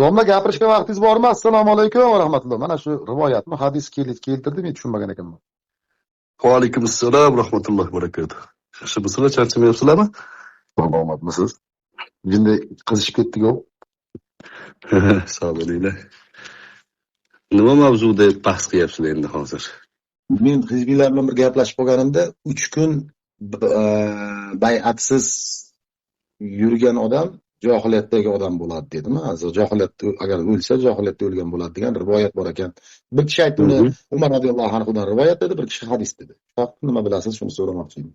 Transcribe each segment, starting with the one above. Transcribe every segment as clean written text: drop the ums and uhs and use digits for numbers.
Domla gapirishga vaqtingiz bormi? Assalomu alaykum va rahmatulloh. Mana shu rivoyatni hadis keltirdim, men tushunmagan ekanman. Va alaykum assalom rahmatullohi va barakatuh. Yaxshimisizlar, charchamayapsizlarmi? Salomatmisiz? Jinday qizishib ketdik-ku. Sog' bo'linglar. Nima mavzuda bahs qilyapsizlar endi hozir? Men hizbiylar bilan bir gaplashib qolganimda 3 kun bay'atsiz yurgan odam johiliyatdagi odam bo'ladi dedim. Hozir johiliyatda agar o'lsa johiliyatda o'lgan bo'ladi degan rivoyat bor ekan. Bir kishi aytdi uni Umar radhiyallohu anhudan rivoyat dedi, bir kishi hadis dedi. Nima bilasiz, shuni so'ramoqchi edim.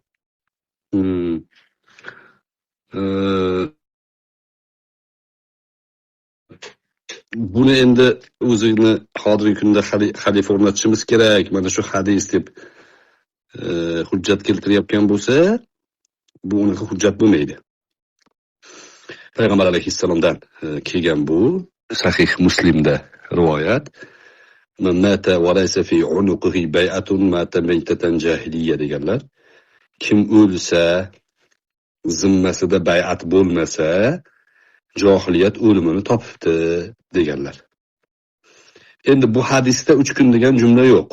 Buni endi o'zini hozirgi kunda xalifa o'rnatishimiz kerak. Mana shu hadis deb hujjat keltirayotgan bo'lsa, bu unaqa hujjat bo'lmaydi. Payg'ambar alayhissalomdan kelgan bu sahih Muslimda rivoyat. Mata wa laysa fi unuqihi bay'atun mata maytatan jahiliyya deganlar. Kim o'lsa, zimmasida bay'at bo'lmasa, johiliyat o'limini topibdi deganlar. Endi bu hadisda 3 kun degan jumla yo'q.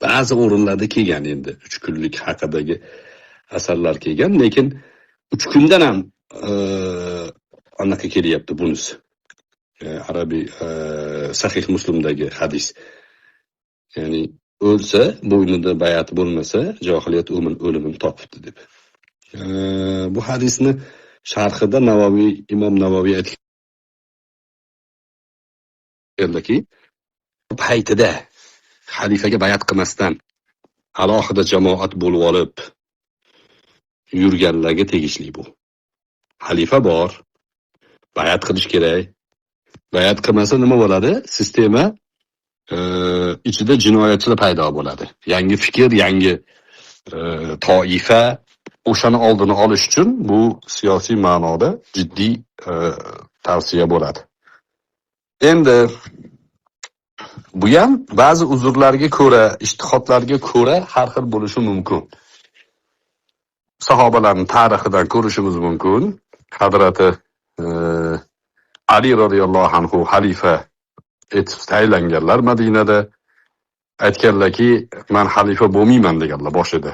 Ba'zi o'rinlarda kelgan endi 3 kunlik haqidagi asarlar kelgan, lekin 3 kundan ham anaqa kelyapti bunisi. Arabiy sahih Muslimdagi hadis. Ya'ni o'lsa, bo'ynida bay'at bo'lmasa, johiliyat o'limini topibdi deb. Bu hadisni sharhida Imom Navoiy aytganlarki, paytida xalifaga bay'at qilmasdan alohida jamoat bo'lib olib yurganlarga tegishli bu. Xalifa bor, bay'at qilish kerak. Bay'at qilmasa nima bo'ladi? Sistema ichida jinoyatchilar paydo bo'ladi. Yangi fikr, yangi toifa, o'shani oldini olish uchun bu siyosiy ma'noda jiddiy tavsiya bo'ladi. Endi bu ham ba'zi uzrlarga ko'ra, ijtihodlarga ko'ra har xil bo'lishi mumkin. Sahobalarning tarixidan ko'rishimiz mumkin. Hazrati Ali radhiyallohu anhu xalifa etib tayinlanganlar Madinada. Aytganlarki, men xalifa bo'lmayman deganlar boshida.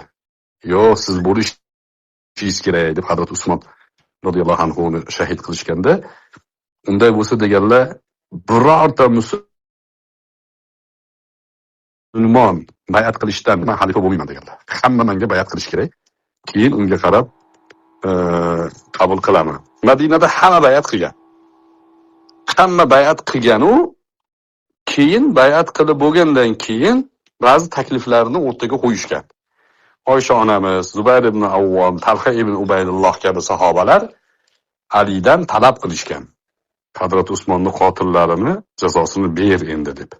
Yo, siz bo'lishingiz kerak deb Hazrat Usmon radhiyallohu anhu ni shahid qilishganda, unday bo'lsa deganlar, birorta musulmon bay'at qilishdan men xalifa bo'lmayman deganlar. Hamma menga bay'at qilish kerak. Keyin unga qarab qabul qilaman. Madinada hamma bay'at qilgan. Hamma bay'at qilgan-u, keyin bay'at qilib bo'lgandan keyin ba'zi takliflarni o'rtaga qo'yishgan. Oysha onamiz, Zubayr ibn Avvom, Talha ibn Ubaydulloh kabi sahobalar Alidan talab qilishgan. Hazrat Usmonning qotillarini jazosini ber endi deb.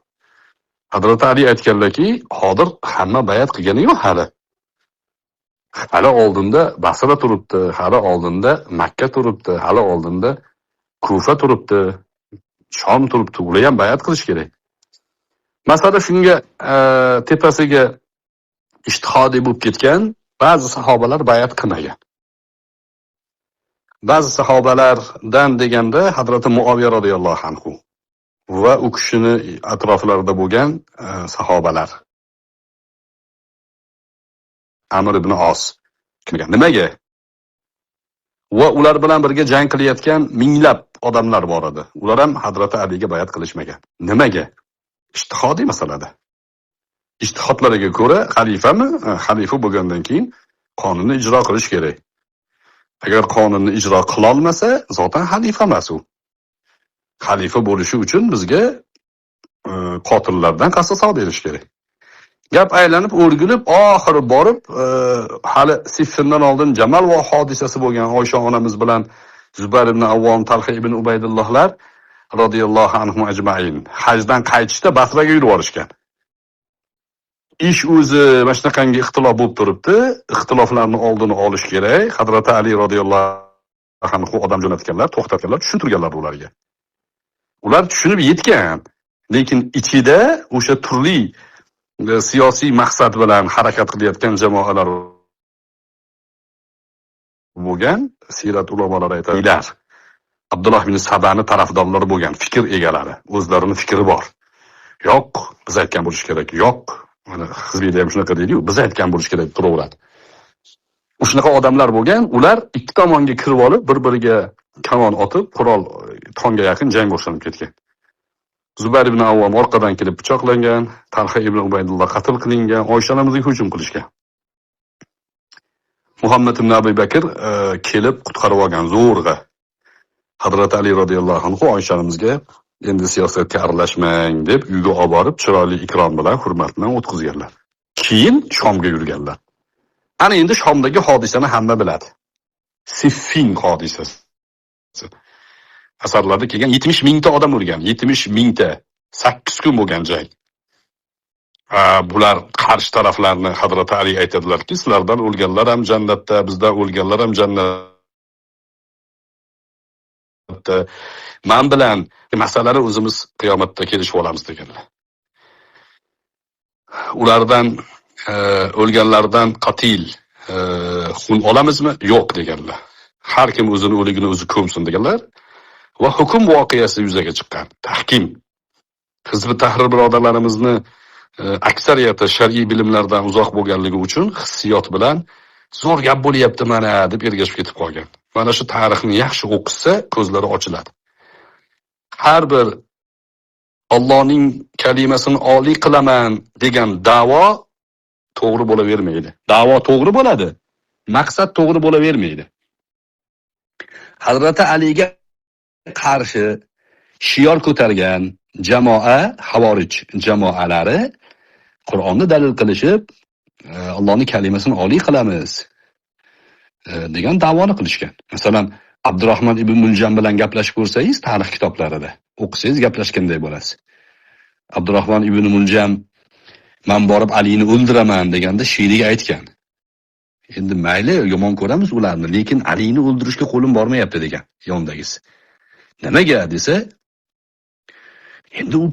Hazrat Ali aytganlarki, hozir hamma bay'at qilgani-yu hali. Hali oldinda Basra turibdi, hali oldinda Makka turibdi, hali oldinda Kufa turibdi, Shom turibdi. Ular ham bay'at qilish kerak. Masala shunga tepasiga ijtihodiy bo'lib ketgan, ba'zi sahobalar bay'at qilmagan. Ba'zi sahobalardan deganda Hazrat Muaviya radhiyallohu anhu va u kishini atroflarida bo'lgan sahobalar. Amr ibn Os qilgan. Nimaga? Va ular bilan birga jang qilayotgan minglab odamlar bor edi. Ular ham Hazrat Aliga bay'at qilishmagan. Nimaga? Ijtihodiy masalada. Ijtihodlariga ko'ra xalifami? Xalifa bo'lgandan keyin qonunni ijro qilish kerak. Agar qonunni ijro qila olmasa, zotan xalifa emas u. Xalifa bo'lishi uchun bizga qotillardan qasos berish kerak. Gap aylanib o'rgilib, oxiri borib, hali Siffindan oldin Jamal va hodisasi bo'lgan Oysha onamiz bilan Zubayr ibn Avvom, Talha ibn Ubaydullohlar radhiyallohu anhum ajmain hajdan qaytishda Basraga yurib borishgan. Ish o'zi mana shunaqangi ixtilof bo'lib turibdi. Ixtiloflarni oldini olish kerak. Hazrat Ali radhiyallohu anhu odam jo'natganlar, to'xtatganlar, tushuntirganlar ularga. Ular tushunib yetgan, lekin ichida o'sha turli siyosiy maqsad bilan harakat qilayotgan jamoalar bo'lgan. Sirat ulamolari aytadilar. Abdulloh ibn Sabani tarafdorlari bo'lgan fikr egalari, o'zlarini fikri bor. Yo'q, biz aytgan bo'lish kerak. Yo'q, mana hizbiyda ham shunaqa deydi-yu, biz aytgan bo'lish kerak turaveradi. Shunaqa odamlar bo'lgan, ular ikki tomonga kirib olib, bir-biriga kamon otib, qurol tongga yaqin jang boshlanib ketgan. Zubayr ibn Avvom orqadan kelib pichoqlangan, Talha ibn Ubaydulloh qatl qilingan, Oysha onamizga hujum qilishgan. Muhammad ibn Abi Bakr kelib qutqarib olgan zo'rg'a. Hazrat Ali radhiyallohu anhu Oysha onamizga endi siyosatga aralashmang deb uyga olib borib, chiroyli ikrom bilan, hurmat bilan o'tkazganlar. Keyin Shomga yurganlar. Ana endi Shomdagi hodisani hamma biladi. Siffin hodisasi. Asarlarda kelgan 70 mingta odam o'lgan, 70 mingta, 8 kun bo'lgan jang. Bular qarshi taraflarni Hazrat Ali aytadilarki, sizlardan o'lganlar ham jannatda, bizdan o'lganlar ham jannatda. Men bilan masalani o'zimiz qiyomatda kelishib olamiz deganlar. Ulardan o'lganlardan qatil xun olamizmi? Yo'q deganlar. Har kim o'zini o'ligini o'zi ko'msin deganlar. Va hukm voqeasi yuzaga chiqqan. Tahkim. Hizb Tahrir birodarlarimizni aksariyati shar'iy bilimlardan uzoq bo'lganligi uchun hissiyot bilan zo'r gap bo'lyapti mana deb ergashib ketib qolgan. Mana shu tarixni yaxshi o'qisa, ko'zlari ochiladi. Har bir Allohning kalimasini oliy qilaman degan da'vo to'g'ri bo'lavermaydi. Da'vo to'g'ri bo'ladi, maqsad to'g'ri bo'lavermaydi. Hazrati Aliga qarshi shior ko'targan jamoa, Havorij jamoalari Qur'onni dalil qilishib, Allohning kalimasini oliy qilamiz degan da'voni qilishgan. Masalan, Abdurrahmon ibn Muljam bilan gaplashib ko'rsangiz, tarix kitoblarida o'qisangiz gaplashganday bo'lasiz. Abdurrahmon ibn Muljam men borib Alini o'ldiraman deganda she'riga aytgan. Endi mayli, yomon ko'ramiz ularni, lekin Alini o'ldirishga qo'lim bormayapti degan yondagisi. Nimaga desa, endi u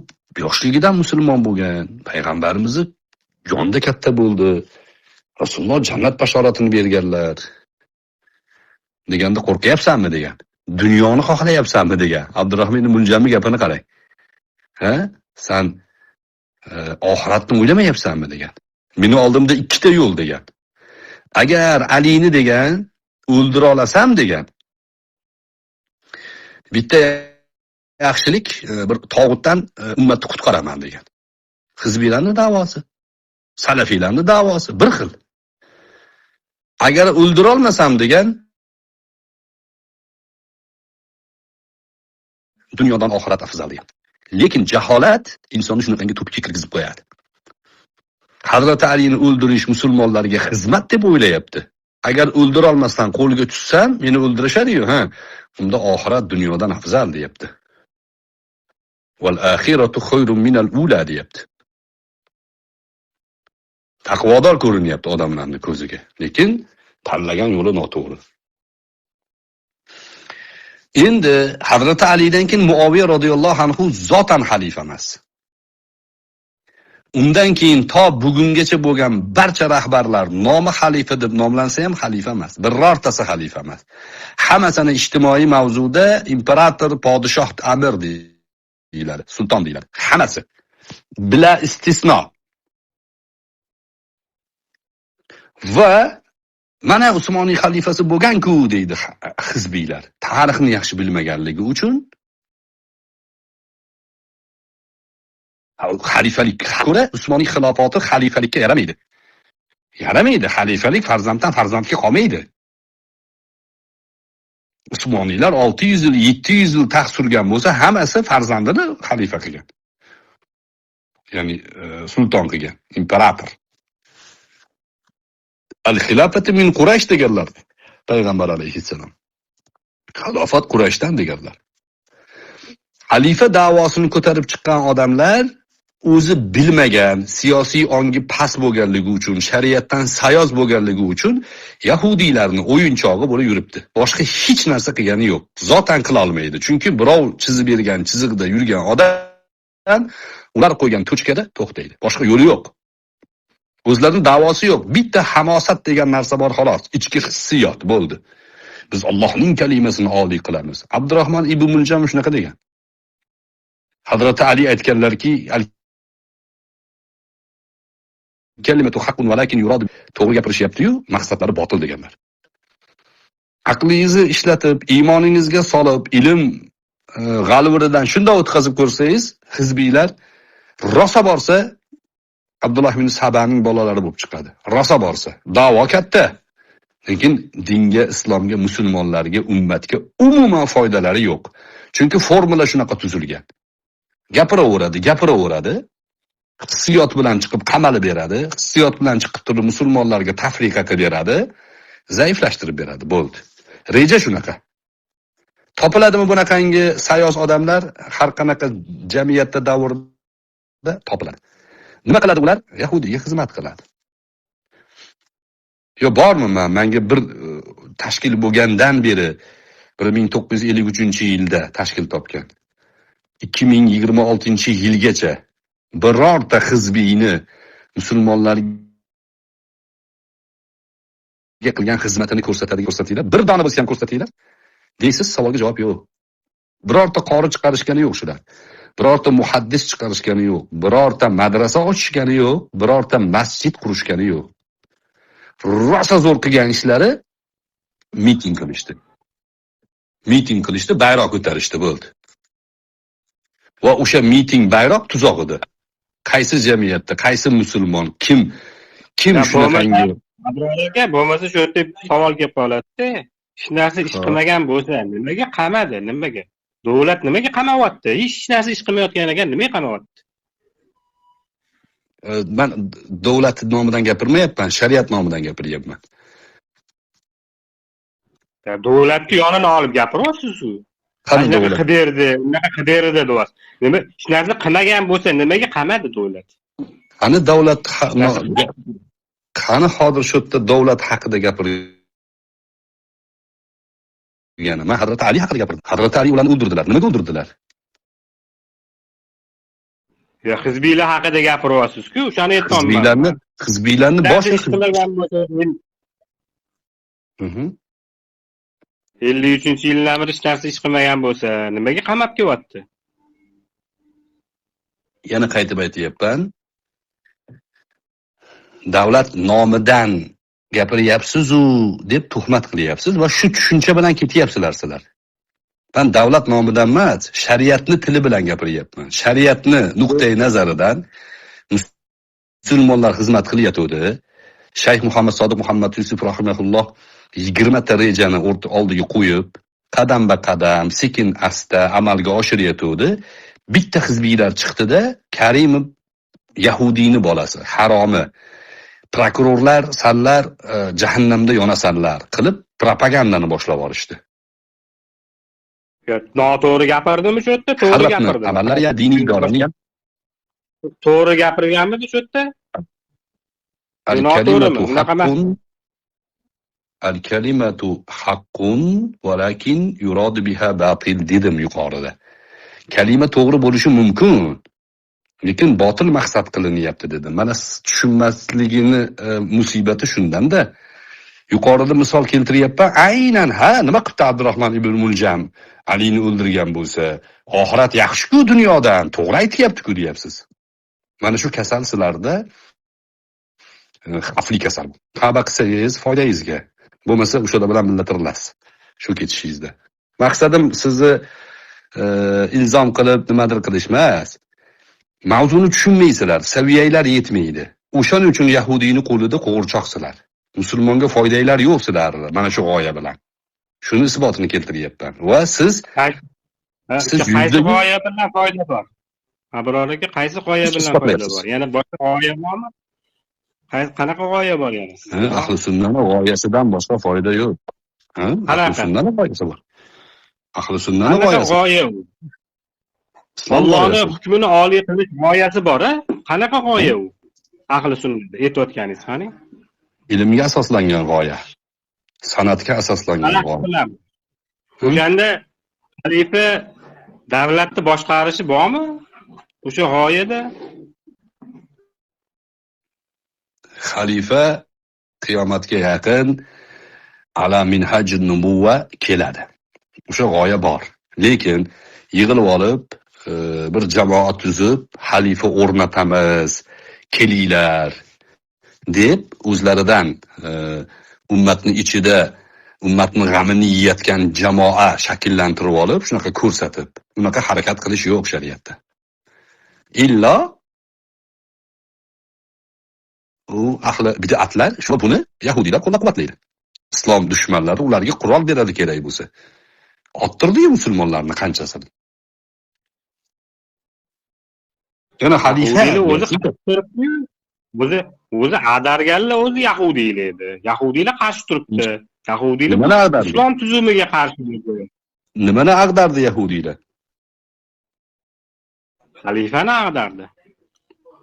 yoshligidan musulmon bo'lgan, payg'ambarimizni jonda katta bo'ldi. Rasululloh jannat bashoratini berganlar. Deganda qo'rqyapsanmi degan. Dunyoni xohlayapsanmi degan. Abdurrahmon ibn Muljamning gapini qarang. Ha? Sen oxiratni o'ylamayapsanmi degan. Meni oldimda ikkita yo'l degan. Agar Alini degan o'ldira olasam degan. Bitta yaxshilik bir tog'utdan ummatni qutqaraman degan. Hizbiylarning da'vosi, salafiylarning da'vosi bir xil. Agar o'ldira olmasam degan, dunyodan oxirat afzal degan. Lekin jaholat insonni shunaqangi to'pga kirgizib qo'yadi. Hazrat Alini o'ldirish musulmonlarga xizmat deb o'ylayapti. Agar o'ldira olmasdan qo'lga tushsam, meni o'ldirishadi-yu, ha. Unda oxirat dunyodan afzal deyapti. Wal akhiratu khayrun minal ula deyapti. Taqvodor ko'rinyapti odamlarning ko'ziga, lekin tanlagan yo'li noto'g'ri. Endi Hazrat Alidan keyin Muaviya radhiyallohu anhu zotan xalifa emas. Undan keyin to bugungacha bo'lgan barcha rahbarlar nomi xalifa deb nomlansa ham xalifa emas. Birortasi xalifa emas. Hammasini ijtimoiy mavzuda imperator, podshoh, amir deyiladi, sulton deyiladi. Hammasi bila istisno. Va mana Usmoniy xalifasi bo'lgan-ku deydi hizbiylar. Tarixni yaxshi bilmaganligi uchun xalifalik ko'ra Usmoniy xilofati xalifalikka yaramaydi. Yaramaydi, xalifalik farzanddan farzandga qolmaydi. Usmoniylar 600 yil, 700 yil taxt surgan bo'lsa, hammasi farzandini xalifa qilgan. Ya'ni sulton qilgan, imperator. Al-xilofatu min Quraysh deganlar. Payg'ambar alayhissalom. Xilofat Qurayshdan deganlar. Xalifa da'vosini ko'tarib chiqqan odamlar o'zi bilmagan, siyosiy ongi past bo'lganligi uchun, shariatdan sayoz bo'lganligi uchun yahudiylarni o'yinchog'i bo'lib yuribdi. Boshqa hech narsa qilgani yo'q. Zotan qila olmaydi. Chunki birov chizib bergan chiziqda yurgan odam ular qo'ygan tochkada to'xtaydi. Boshqa yo'li yo'q. O'zlarining da'vosi yo'q. Bitta hamosat degan narsa bor xolos. Ichki hissiyot bo'ldi. Biz Allohning kalimasini oliy qilamiz. Abdurahmon ibn Muljam shunaqa degan. Hazrati Ali aytganlarki, kalimatu haqqun valakin yurad, to'g'ri gapirishyapti-yu, maqsadlari botil deganlar. Aqlingizni ishlatib, iymoningizga solib, ilm g'alviridan shunday o'tkazib ko'rsangiz, hizbiylar rosa borsa Abdulloh ibn Sabaning bolalari bo'lib chiqadi. Rosa borsa, da'vo katta. Lekin dinga, islomga, musulmonlarga, ummatga umuman foydalari yo'q. Chunki formula shunaqa tuzilgan. Gapiraveradi. Hissiyot bilan chiqib qamalib beradi. Hissiyot bilan chiqib turib musulmonlarga tafriqa qilib beradi. Zaiflashtirib beradi, bo'ldi. Reja shunaqa. Topiladimi bunaqangi sayoz odamlar har qanaqa jamiyatda davrda topiladi. Nima qiladi ular? Yahudiyga xizmat qiladi. Yo bormi menga bir tashkil bo'lgandan beri 1953-yilda tashkil topgan. 2026-yilgacha birorta hizbiyni musulmonlarga qilgan xizmatini ko'rsatinglar. Bir dona bo'lsa ham ko'rsatinglar. Deysiz, savolga javob yo'q. Birorta qori chiqarishgani yo'q shular. Birorta muhaddis chiqarishgani yo'q. Birorta madrasa ochishgani yo'q. Birorta masjid qurishgani yo'q. Rosa zo'r qilgan ishlari miting qilishdi, bayroq ko'tarishdi, bo'ldi. Va o'sha miting bayroq tuzoq edi. Qaysi jamiyatda, qaysi musulmon, kim shunaqangi Abror aka, bo'lmasa shu yerda savol kelib qoladi-da. Hech narsa ish qilmagan bo'lsa, nimaga qamadi? Nimaga? Davlat nimaga qamayapti? Hech narsa ish qilmayotgan ekan, nimaga qamayapti? Men davlat nomidan gapirmayapman, shariat nomidan gapiryapman. Davlatni yonini olib gapiryapsiz-ku. Qani davlat qidirdi, unaqa qidirdi deyapsiz. Nima hech narsa qilmagan bo'lsa, nimaga qamadi davlat? Qani davlat qani hozir shu yerda davlat haqida gapirgan. Men Hazrat Ali haqida gapirdim. Hazrat Ali ularni o'ldirdilar. Nimaga o'ldirdilar? Ya hizbiylar haqida gapiryapsiz-ku, o'shani aytmayman. Hizbiylarni boshqa qilmagan bo'lsa, 53-yildan beri hech narsa ish qilmagan bo'lsa, nimaga qamab kelyapti? Yana qaytib aytayapman. Davlat nomidan gapiryapsiz-u deb tuhmat qilyapsiz va shu tushuncha bilan ketyapsizlar sizlar. Men davlat nomidan emas, shariatni tili bilan gapiryapman. Shariatni nuqtai nazaridan musulmonlar xizmat qilyotdi. Shayx Muhammad Sodiq Muhammad Yusuf rahimahulloh 20 ta rejani oldiga qo'yib, qadam-ba-qadam, sekin asta amalga oshiryotdi. Bitta hizbiylar chiqdi-da, Karimov Yahudiyni bolasi, haromi. Prokurorlar, sanlar jahannamda yonasanlar qilib propagandani boshlab olishdi. Noto'g'ri gapirdimi shu yerda? To'g'ri gapirdi. Amallar ya diniy idorani ham to'g'ri gapirganmidi shu yerda? Al-kalimatu haqqun valakin yurad biha batil dedim yuqorida. Kalima to'g'ri bo'lishi mumkin, lekin botil maqsad qilinyapti dedim. Mana tushunmasligini musibati shundanda. Yuqorida misol keltiryapman. Aynan nima qildi Abdurahmon ibn Muljam Alini o'ldirgan bo'lsa, oxirat yaxshi-ku dunyodan, to'g'ri aytayapti-ku deyapsiz. Mana shu kasal sizlarda xavfli kasal. Tavba qilsangiz foydangizga. Bo'lmasa o'shalar bilan millatirlasiz. Shu ketishingizda. Maqsadim sizni ilzom qilib nimadir qilish emas. Mavzuni tushunmaysizlar, saviyanglar yetmaydi. O'shaning uchun Yahudiyni qo'lida qo'g'irchoqsizlar. Musulmonga foydanglar yo'q sizlar mana shu g'oya bilan. Shuni isbotini keltiryapman. Va siz qaysi g'oya bilan foyda bor? Abror aka, qaysi g'oya bilan foyda bor? Yana boshqa g'oya bormi? Qanaqa g'oya bor yana? Ahli sunnahning g'oyasidan boshqa foyda yo'q. Ahli sunnahning g'oyasi bor. Ahli sunnahning g'oyasi. G'oya u. Allohning hukmini oliy qilish g'oyasi bor-a? Qanaqa g'oya u? Ahli sunnada aytayotganingiz qani? Ilmga asoslangan g'oya. San'atga asoslangan g'oya. O'shanda xalifa davlatni boshqarishi bormi? O'sha g'oyada xalifa qiyomatga yaqin ala minhajin nubuva keladi. O'sha g'oya bor. Lekin yig'ilib olib, bir jamoat tuzib, xalifa o'rnatamiz, kelinglar deb o'zlaridan ummatni ichida ummatni g'amini yeyotgan jamoa shakllantirib olib, shunaqa ko'rsatib, unaqa harakat qilish yo'q shariatda. Illo u ahli bid'atlar shu buni yahudiylar qo'llab-quvvatlaydi. Islom dushmanlari ularga qurol beradi kerak bo'lsa. Ottirdi-yu musulmonlarni qanchasini. Yana xalifa o'zi adarganlar o'zi yahudiylar edi. Yahudiylar qarshi turibdi. Yahudiylar nimani ag'dardi? islom tuzumiga qarshi edi. Nimani ag'dardi yahudiylar? Xalifani ag'dardi.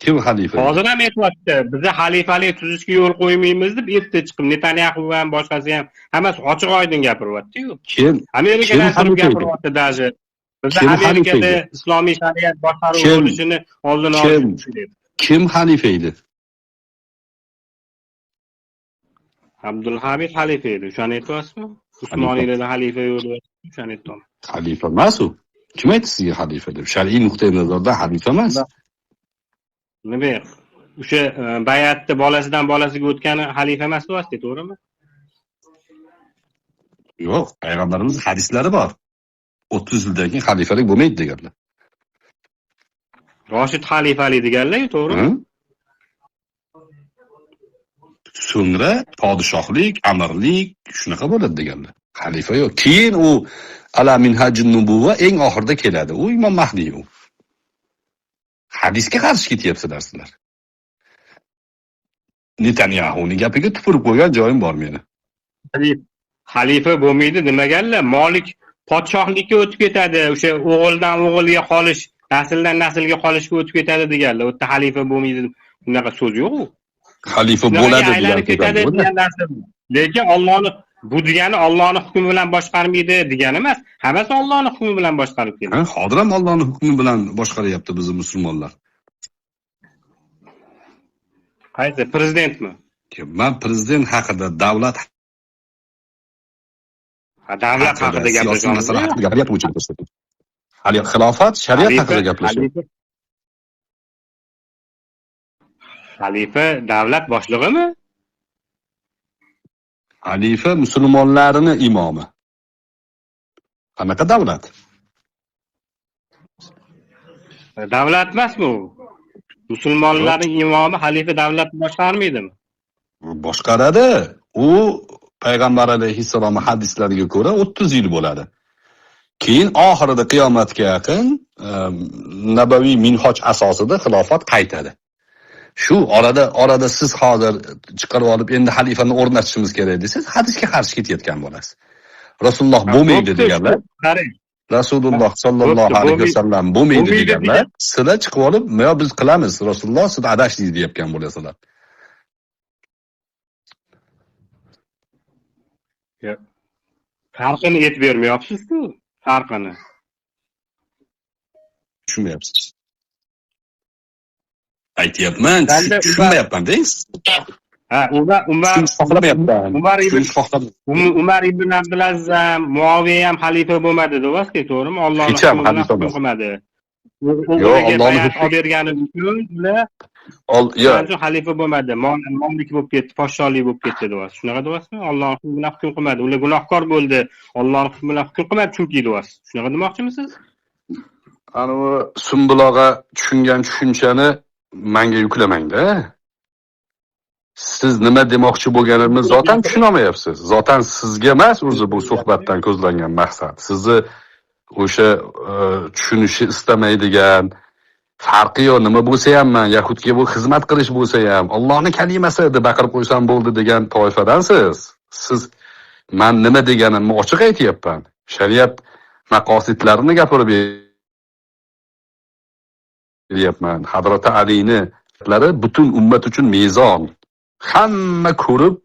Kim xalifa? Hozir ham aytyapti, biz xalifalik tuzishga yo'l qo'ymaymiz deb erta chiqib Netanyahu ham boshqasi ham hammasi ochiq oydin gapiryapti-yu. Kim? Amerikadan Kim turib xalifa edi? gapiryapti даже. Biz Kim Amerikada xalifa edi? islomiy shariat boshqaruv Kim? bo'lishini oldini Kim? olish uchun edi. Kim xalifa edi? Abdulhamid xalifa edi. O'shani aytyapsizmi? Usmoniylarda xalifa yo'q deb o'shani aytyapman. Xalifa emas u. Kim aytdi sizga xalifa deb? Shar'iy nuqtai nazardan xalifa emas. Nima? O'sha bayatni bolasidan bolasiga o'tgani xalifa emas deyapsiz, to'g'rimi? Yo'q, payg'ambarimiz hadislari bor. 30 yildan keyin xalifalik bo'lmaydi deganlar. Roshid xalifalik deganlar-ku, to'g'rimi? So'ngra podshohlik, amirlik shunaqa bo'ladi deganlar. Xalifa yo'q. Keyin u ala minhajin nubuva eng oxirida keladi. U Imom Mahdi u. Hadisga qarshi ketyapsizlar sizlar. Netanyahuning gapiga tupurib qo'ygan joyim bor meni. Xalifa bo'lmaydi demaganlar, Molik podshohlikka o'tib ketadi, o'sha o'g'ildan o'g'ilga qolish, nasldan naslga qolishga o'tib ketadi deganlar. U yerda xalifa bo'lmaydi, bunaqa so'z yo'q u. Xalifa bo'ladi degan narsa. Lekin Allohning bu degani Allohning hukmi bilan boshqarmaydi degani emas. Hammasi Allohning hukmi bilan boshqarib keladi. Hozir ham Allohning hukmi bilan boshqaryapti bizni musulmonlar. Qaysi prezidentmi? Men prezident haqida, davlat haqida siyosiy masala haqida gapiryapman. Hali xilofat, shariat haqida gaplashyapti. Xalifa davlat boshlig'imi? Xalifa musulmonlarning imomi. Qanaqa davlat? Davlat emasmi u? Musulmonlarning imomi xalifa davlatni boshqarmaydimi? Boshqaradi. U payg'ambar alayhissalom hadislariga ko'ra 30 yil bo'ladi. Keyin oxirida qiyomatga yaqin nabaviy minhoj asosida xilofat qaytadi. Shu orada siz hozir chiqarib olib endi xalifani o'rnatishimiz kerak desiz, hadisga qarshi ketayotgan bo'lasiz. Rasululloh bo'lmaydi deganlar. Rasululloh sallallohu alayhi vasallam bo'lmaydi deganlar. Sizlar chiqib olib, "Yo biz qilamiz, Rasululloh siz adashdingiz" deyotgan bo'lasizlar. Farqini aytib bermayapsiz-ku, farqini. Tushunmayapsiz. Aytyapman, tushunmayapman deysiz. Ha, Umar ibn Abdulaziz ham, Muaviya ham xalifa bo'lmadi deyapsiz, to'g'rimi? Allohning hukmi qilmadi. Yo'q, Allohning hukmi bergani uchun ular xalifa bo'lmadi, molik bo'lib ketdi, podshohlik bo'lib ketdi deyapsiz. Shunaqa deyapsizmi? Allohning hukmi bilan hukm qilmadi. Ular gunohkor bo'ldi. Allohning hukmi bilan hukm qilmadi chunki deyapsiz. Shunaqa demoqchimisiz? Ana u Sumbulog'a tushungan tushunchani menga yuklamang-da. Siz nima demoqchi bo'lganimizni zotan tushunolmayapsiz. Zotan sizga emas o'zi bu suhbatdan ko'zlangan maqsad. Sizni o'sha tushunishni istamaydigan farqi yo'q, nima bo'lsa ham men yahudga bu xizmat qilish bo'lsa ham Allohning kalimasi deb baqirib qo'ysam bo'ldi degan toifadansiz. Siz men nima deganimni ochiq aytayapman. Shariat maqosidlarini gapirib beryapman. Hazrat Alining butun ummat uchun mezon. Hamma ko'rib,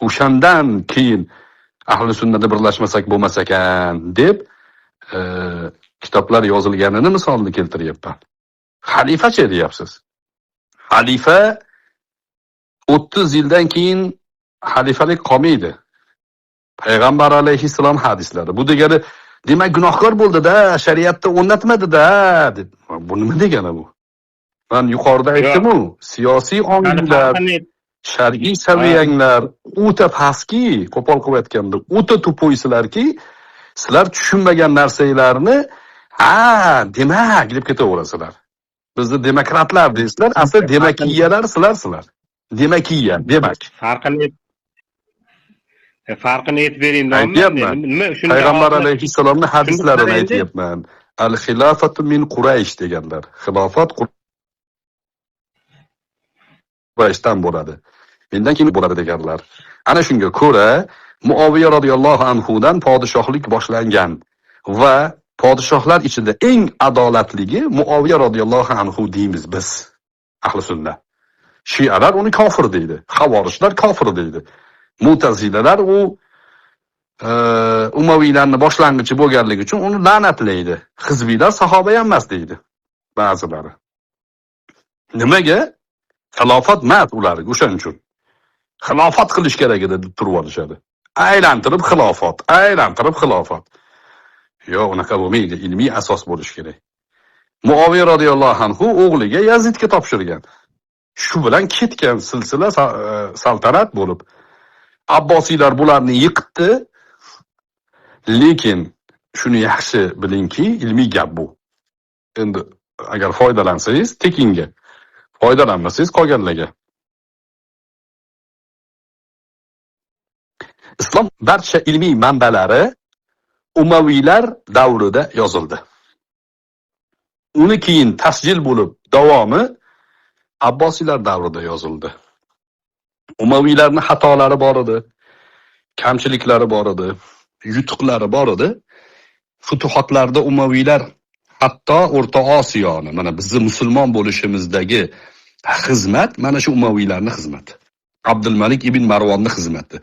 o'shandan keyin ahli sunnatda birlashmasak bo'lmas ekan deb kitoblar yozilganini misolni keltiryapman. Xalifachi deyapsiz. Xalifa 30 yildan keyin xalifalik qolmaydi. Payg'ambar alayhissalom hadislari. Bu degani demak gunohkor bo'ldi-da, shariatda o'rnatmadi-da deb. Bu nima degani bu? Men yuqorida aytdim-ku, siyosiy omillar, shar'iy saviyanglar o'ta pastki, qo'pol qilib aytganda, o'ta to'poysizlarki, sizlar tushunmagan narsalarni demak deb ketaverasizlar. Bizni demokratlar deysizlar, asli demakiyalar sizlar. Demakiya, demak. Farqini aytib bering, nima shunday Payg'ambar alayhissalomning hadislarini aytyapman. Al-xilofatu min Quraysh deganlar. Xilofat Qurayshdan bo'ladi. Mendan keyin bo'ladi deganlar. Ana shunga ko'ra Muaviya radhiyallohu anhudan podshohlik boshlangan va podshohlar ichida eng adolatligi Muaviya radhiyallohu anhu deymiz biz. Ahli sunna. Shialar uni kofir deydi. Havorishlar kofir deydi. Mu'tazilalar u Umaviylarning boshlang'ichi bo'lganligi uchun uni la'natlaydi. Hizbiylar sahoba ham emas deydi ba'zilari. Nimaga? Xilofat emas ularga o'shaning uchun. Xilofat qilish kerak edi deb turib olishadi. Aylantirib xilofat. Yo'q, unaqa bo'lmaydi. Ilmiy asos bo'lish kerak. Muaviya radhiyallohu anhu o'g'liga Yazidga topshirgan. Shu bilan ketgan silsila saltanat bo'lib Abbosiylar bularni yiqitdi. Lekin shuni yaxshi bilingki, ilmiy gap bu. Endi agar foydalansangiz tekinga, foydalanmasangiz qolganlarga. Islom barcha ilmiy manbalari Umaviylar davrida yozildi. Uni keyin tasjil bo'lib davomi Abbosiylar davrida yozildi. Umaviylarning xatolari bor edi, kamchiliklari bor edi, yutuqlari bor edi. Futuhotlarda Umaviylar hatto O'rta Osiyoni, mana bizni musulmon bo'lishimizdagi xizmat mana shu Umaviylarning xizmati. Abdulmalik ibn Marvonning xizmati.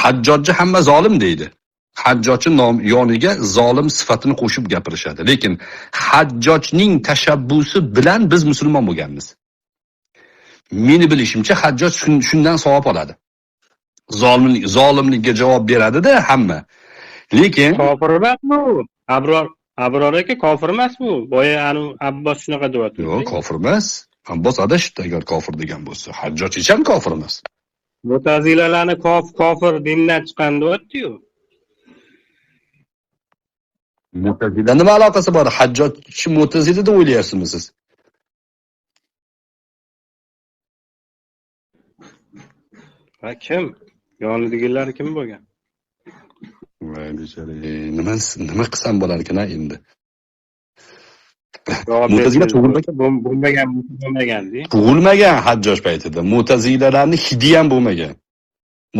Hajjojni hamma zolim deydi. Hajjojning yoniga zolim sifatini qo'shib gapirishadi. Lekin Hajjojning tashabbusi bilan biz musulmon bo'lganmiz. Meni bilishimcha Hajjoj shundan savob oladi. Zolimlikka javob beradi-da hamma. Lekin kofir emasmi u? Abror aka kofir emasmi u? Boya anu Abbos shunaqa deyapti. Yo'q, kofir emas. Abbos adashibdi agar kofir degan bo'lsa. Hajjoj ham kofir emas. Mu'tazilalarni kofir dindan chiqqan deyapti-yu. Mu'tazila nima aloqasi bor? Hajjoj Mu'tazila deb o'ylayapsizmi siz? Ha kim? Yonidagilar kim bo'lgan? Voy bechora, nima qilsam bo'lar ekan endi? Mu'tazila tug'ilmagan Hajjoj paytida. Mu'tazilalarni hidi ham bo'lmagan.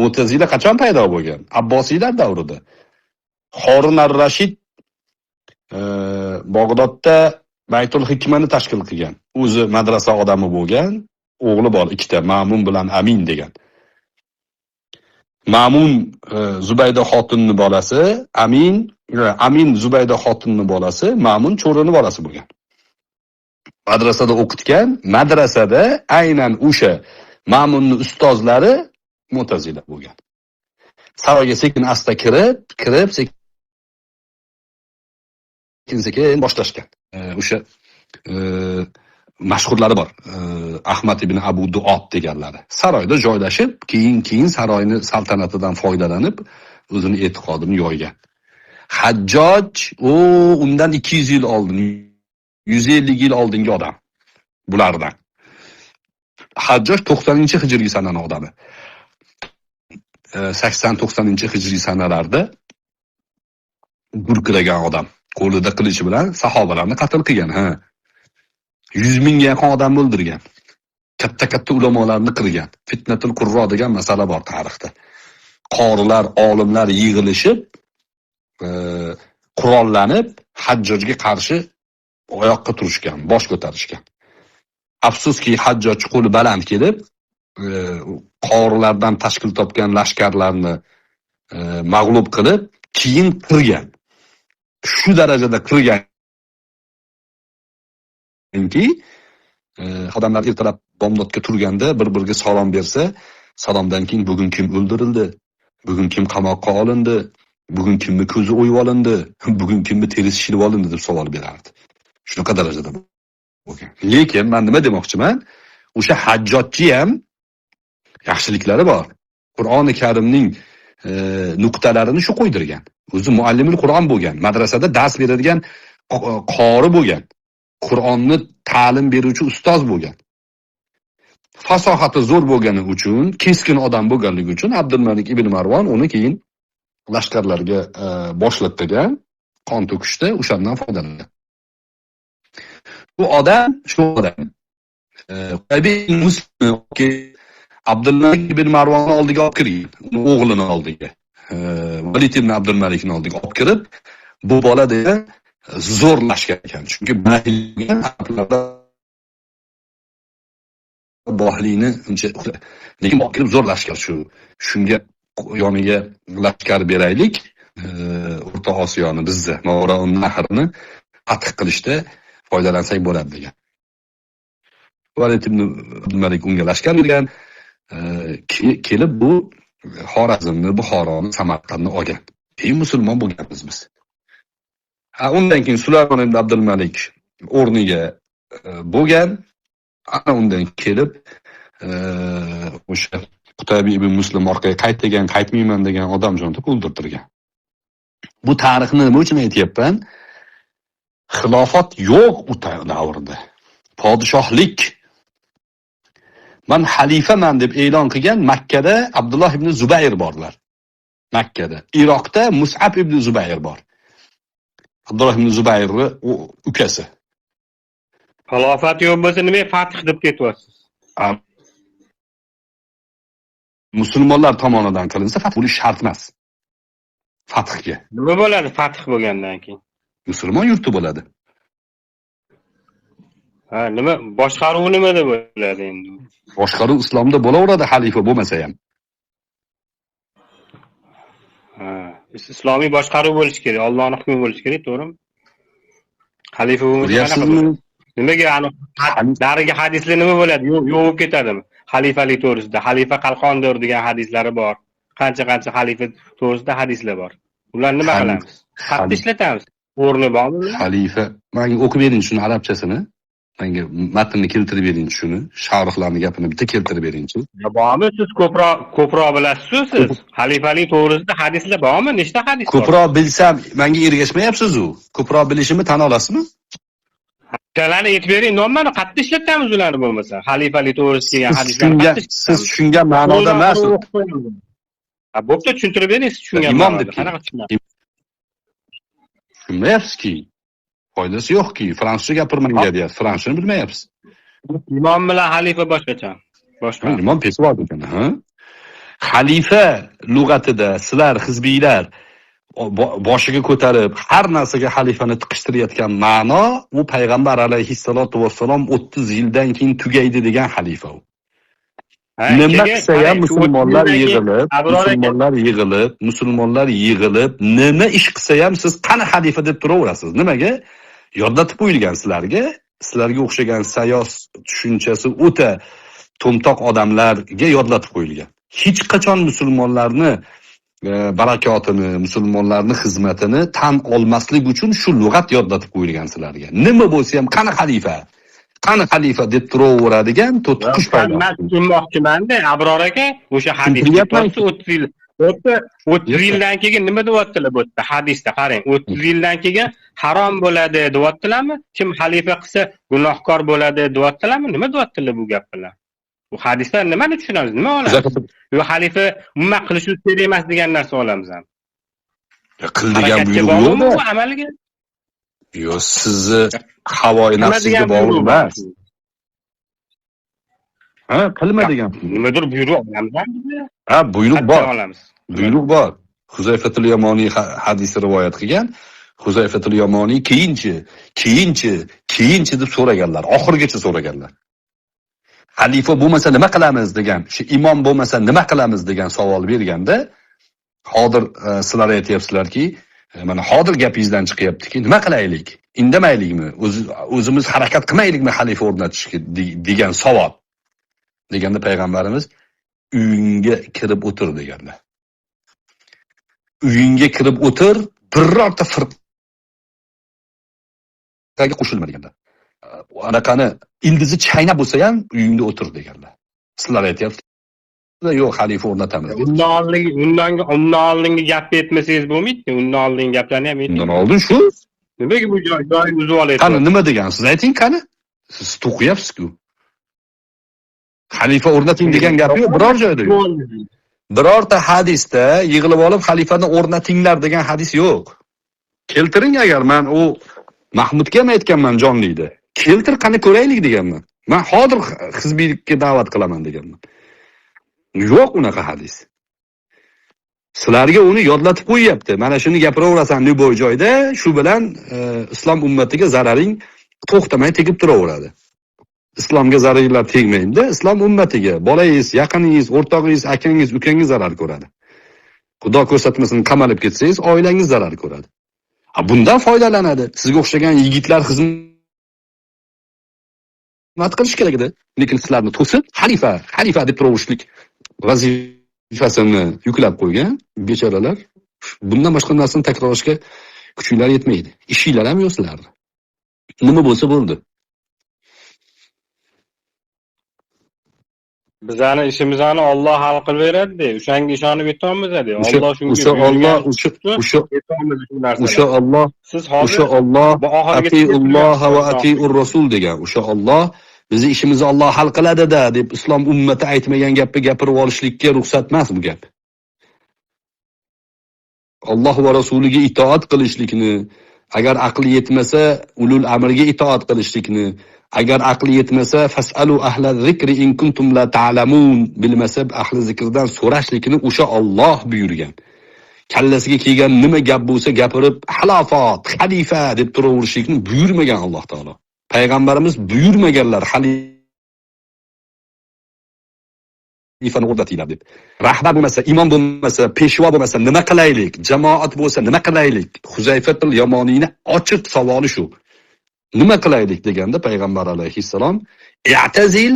Mu'tazila qachon paydo bo'lgan? Abbosiylar davrida. Harun ar-Rashid Bag'dodda Baytul Hikmani tashkil qilgan. O'zi madrasa odami bo'lgan, o'g'li bor ikkita, Ma'mun bilan Amin degan. Ma'mun Zubayda xotinning bolasi, Amin Zubayda xotinning bolasi, Ma'mun cho'rining bolasi bo'lgan. Madrasada o'qitgan, madrasada aynan o'sha Ma'munning ustozlari Mu'tazila bo'lgan. Saroyga sekin asta kirib sekin boshlashgan. O'sha mashhurlari bor. Ahmad ibn Abu Duot deganlari. Saroyda joylashib, keyin saroyni saltanatidan foydalanib, o'zini e'tiqodini yoygan. Hajjoj undan 200 yil oldin, 150 yil oldingi odam bulardan. Hajjoj 90-hijriy sananing odami. 80-90-hijriy sanalarda gurkiragan odam. Qo'lida qilichi bilan sahobalarni qatl qilgan, 100 mingga yaqin odam o'ldirgan. Katta ulamolarni qirgan. Fitnatul Qurro degan masala bor tarixda. Qorilar, olimlar yig'ilishib, qurollanib, Hajjojga qarshi oyoqqa turishgan, bosh ko'tarishgan. Afsuski Hajjoj qo'li baland kelib, qorilardan tashkil topgan lashkarlarni mag'lub qilib, keyin qirgan. Shu darajada qirganki, odamlar ertalab bomdodga turganda bir-biriga salom bersa, salomdan keyin bugun kim o'ldirildi? Bugun kim qamoqqa olindi? Bugun kimni ko'zi o'yib olindi? Bugun kimni terisi shilib olindi deb savol berardi. Shunaqa darajada bo'lgan. Lekin men nima demoqchiman? O'sha hajjotchi ham yaxshiliklari bor. Qur'oni Karimning nuqtalarini shu qo'ydirgan. O'zi muallimul Qur'on bo'lgan, madrasada dars beradigan qori bo'lgan. Qur'onni ta'lim beruvchi ustoz bo'lgan. Fasohati zo'r bo'lgani uchun, keskin odam bo'lganligi uchun Abdulmalik ibn Marvon uni keyin lashkarlarga boshlatgan, qon to'kishda o'shandan foydalangan. Bu odam shu odam. Abdulmalik ibn Marvonni oldiga olib kirgan, o'g'lini oldiga. Valid ibn Abdulmalikning oldiga olib kirib, bu bola degan zo'r lashkar ekan. Chunki bohlini uncha lekin olib kirib zo'r lashkar shunga yoniga lashkar beraylik, O'rta Osiyoni bizni Mavroun nahrini fath qilishda foydalansak bo'ladi degan. Valid ibn Abdulmalik unga lashkar bergan, kelib bu Xorazmni, Buxoroni, Samarqandni olgan. Keyin musulmon bo'lganmiz biz. Undan keyin Sulaymon ibn Abdulmalik o'rniga bo'lgan. Ana undan kelib o'sha Qutaybi ibn Muslim orqaga qaytmayman degan odam jonitib o'ldirtirgan. Bu tarixni nima uchun aytyapman? Xilofat yo'q u davrda. Podshohlik. Men xalifaman deb e'lon qilgan Makkada Abdulloh ibn Zubayr borlar. Makkada. Iroqda Mus'ab ibn Zubayr bor. Abdulloh ibn Zubayrning ukasi. Xilofat yo'q bo'lsa nima fath deb ketyapsiz? Musulmonlar tomonidan qilinsa fath bo'lish shart emas. Fathga. Nima bo'ladi fath bo'lgandan keyin? Musulmon yurti bo'ladi. Ha, nima boshqaruv nimada bo'ladi endi? Boshqaruv islomda bo'laveradi, xalifa bo'lmasa ham. Ha, islomiy boshqaruv bo'lishi kerak, Allohning hukmi bo'lishi kerak, to'g'rimi? Xalifa bo'lmasa nimaga dariga hadislar nima bo'ladi? Yo'q bo'lib ketadimi? Xalifalik to'g'risida, xalifa qalqondir degan hadislari bor. Qancha xalifa to'g'risida hadislar bor. Ular nima qilamiz? Xatni ishlatamiz. O'rni bormi? Xalifa, menga o'qib bering shuni arabchasini. Menga matnni keltirib bering shuni. Sharhlarning gapini bitta keltirib beringchi. Bormi? Siz ko'proq bilasiz siz. Xalifalik to'g'risida hadislar bormi? Nechta hadis bor? Ko'proq bilsam, menga ergashmayapsiz-ku. Ko'proq bilishimni tan olasizmi? Kalarni aytib bering, nomani qattiq ishlatamiz ularni bo'lmasa. Xalifalik to'g'risida kelgan hadislarni siz tushungan ma'noda emas. Bo'pti, tushuntirib bering, siz tushungan imom deb qanaqa tushunasiz? Tushunmayapsiz-ki. Foydasi yo'q-ki. Fransuzcha gapirmanga deyapsiz. Fransuzchani bilmayapsiz. Imom bilan xalifa boshqacha. Boshqa. Imom pesvod ekan, ha? Xalifa lug'atida sizlar hizbiylar boshiga ko'tarib har narsaga xalifani tiqishtirayotgan ma'no u payg'ambar alayhissalatu vassalom 30 yildan keyin tugaydi degan xalifa u. Nima qilsa ham musulmonlar yig'ilib, nima ish qilsa ham siz qani xalifa deb turaverasiz. Nimaga? Yodlatib qo'yilgan sizlarga o'xshagan sayos tushunchasi o'ta to'mtoq odamlarga yodlatib qo'yilgan. Hech qachon musulmonlarni barakotini, musulmonlarning xizmatini tan olmaslik uchun shu lug'at yodlatib qo'yilgan sizlarga. Nima bo'lsa ham qani xalifa deb turaveradigan to'tiqish paydo. Men tushunmoqchiman-da, Abror aka, o'sha hadisga 30 yildan keyin nima deyaptilar bu yerda? Hadisda qarang, 30 yildan keyin harom bo'ladi deyaptilarmi? Kim xalifa qilsa gunohkor bo'ladi deyaptilarmi? Nima deyaptilar bu gap bilan? Bu hadislar nimani tushunamiz? Nima olamiz? Yo xalifa umuman qilishi kerak emas degan narsa olamiz ham. Qil degan buyruq yo'qmi bu amaliga? Yo, sizni havoyi nafsingizga bog'liq emas. Ha, qilma degan. Nimadir buyruq olamiz. Ha, buyruq bor. Buyruq bor. Huzayfatul Yamoniy hadisi rivoyat qilgan. Huzayfatul Yamoniy keyinchi deb so'raganlar, oxirgacha so'raganlar. Xalifa bo'lmasa nima qilamiz degan, shu imom bo'lmasa nima qilamiz degan savol berganda, hozir sizlar aytayapsizlarki, mana hozir gapingizdan chiqyaptiki, nima qilaylik? Indamaylikmi? O'zimiz harakat qilmaylikmi xalifa o'rnatishga degan savol. Deganda payg'ambarimiz uyingga kirib o'tir deganlar. uyingga kirib o'tir, birorta firqaga qo'shilma deganlar. Anaqani ildizi chaynab bo'lsa ham uyingda o'tir deganlar. Sizlar aytyapsiz, yo'q xalifa o'rnatamiz. Undan oldingi gapni aytmasangiz bo'lmaydi. Undan oldingi gaplarni ham ayting. Undan oldin shu. Nimaga bu joy uzib olyapsiz? Qani nima degansiz? Ayting qani. Siz to'qiyapsiz-ku. Xalifa o'rnating degan gap yo'q, biror joyda yo'q. Birorta hadisda yig'ilib olib xalifani o'rnatinglar degan hadis yo'q. Keltiring agar men u Mahmudga ham aytganman jonlida. Keltir qani ko'raylik deganman. Men hozir hizbiylikka da'vat qilaman deganman. Yo'q unaqa hadis. Sizlarga uni yodlatib qo'yapti. Mana shuni gapiraverasan любой joyda, shu bilan islom ummatiga zararing to'xtamay tegib turaveradi. Islomga zararlar tegmaydi, islom ummatiga, bolangiz, yaqiningiz, o'rtog'ingiz, akangiz, ukangiz zarar ko'radi. Xudo ko'rsatmasin qamalib ketsangiz, oilangiz zarar ko'radi. Bundan foydalanadi. Sizga o'xshagan yigitlar xizmat qilish kerak edi. Lekin sizlarni to'sib, xalifa deb turaverishlik vazifasini yuklab qo'ygan bechoralar. Bundan boshqa narsani takrorlashga kuchinglar yetmaydi. Ishinglar ham yo'q sizlarni. Nima bo'lsa bo'ldi. Bizani ishimizni Alloh hal qilib beradi-da. O'shanga ishonib yetamiz-da. Alloh shunga o'sha Alloh siz hozir atiulloh va atiur rasul degan. O'sha Alloh bizni ishimizni Alloh hal qiladi-da deb islom ummati aytmagan gapni gapirib olishlikka ruxsat emas bu gap. Alloh va rasuliga itoat qilishlikni, agar aqli yetmasa ulul amrga itoat qilishlikni, agar aqli yetmasa fasalu ahla zikri in kuntum la ta'lamun, bilmasa ahli zikrdan so'rashlikni o'sha Alloh buyurgan. Kallasiga kelgan nima gap bo'lsa gapirib halofat, xalifa deb turaverishlikni buyurmagan Alloh taolo. Payg'ambarimiz buyurmaganlar xalifani o'rnatinglar deb. Rahbar bo'lmasa, imom bo'lmasa, peshvo bo'lmasa nima qilaylik? Jamoat bo'lsa nima qilaylik? Huzayfatul Yamoniyni ochiq savoli shu. Nima qilaylik deganda payg'ambar alayhissalom i'tazil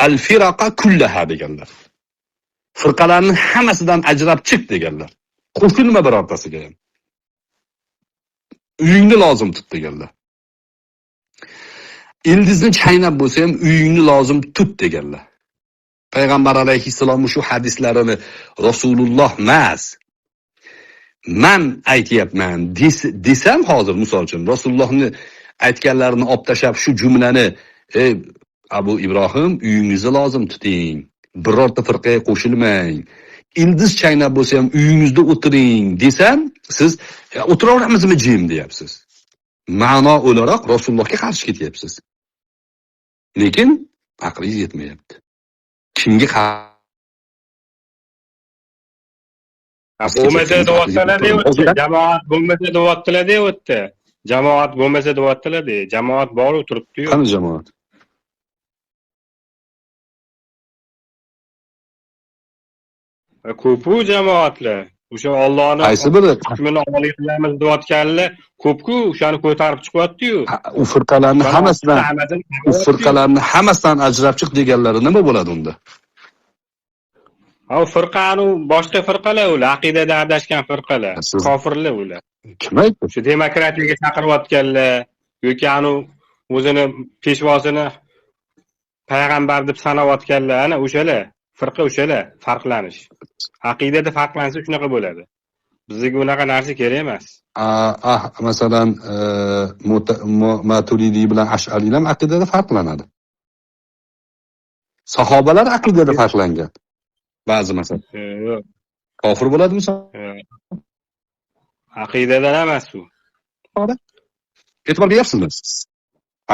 al-firaqa kullaha deganlar. Firqalarni hammasidan ajrab chiq deganlar. Qo'shilma birortasiga ham. Uyingni lozim tut deganlar. Ildizni chaynab bo'lsa ham uyingni lozim tut deganlar. Payg'ambar alayhissalom shu hadislarini Rasululloh emas, men aytyapman desam hozir misol uchun Rasulullohni aytganlarini olib tashab shu jumlani Abu Ibrohim uyingizni lozim tuting, birorta firqaga qo'shilmang, ildiz chaynab bo'lsa ham uyingizda o'tiring desam, siz o'tiraveramizmi jim deyapsiz. Ma'no o'laroq Rasulullohga qarshi ketyapsiz. Lekin aqlingiz yetmayapti. Kimga bo'lmasa da'vatlarga o'tdi. Jamoat bo'lmasa da'vatlarga o'tdi. Jamoat bo'lmasa da'vatlarga, jamoat bor o'tiribdi-yu. Qani jamoat? Ko'p jamoatlar. O'sha Allohning qaysi biri hukmini amal qilamiz deyotganlar ko'p-ku, o'shani ko'tarib chiqyapti-yu. U firqalarni hammasidan ajrab chiq deganlari nima bo'ladi unda? Ha, firqani boshqa firqalar ular, aqidada adashgan firqalar, kofirlar ular. Kim aytdi? Shu demokratiyaga chaqiryotganlar yoki anu o'zini peshvosini payg'ambar deb sanayotganlar, ana o'shalar, firqa o'shalar, farqlanish. Aqidada farqlansa shunaqa bo'ladi. Bizga unaqa narsa kerak emas. Masalan, Maturidi bilan Ash'arilar aqidada farqlanadi. Sahobalar aqidada farqlangan. Ba'zi masalan. Yo'q. Kofir bo'ladimi? Aqidadan emas u. E'tibor beryapsizmi?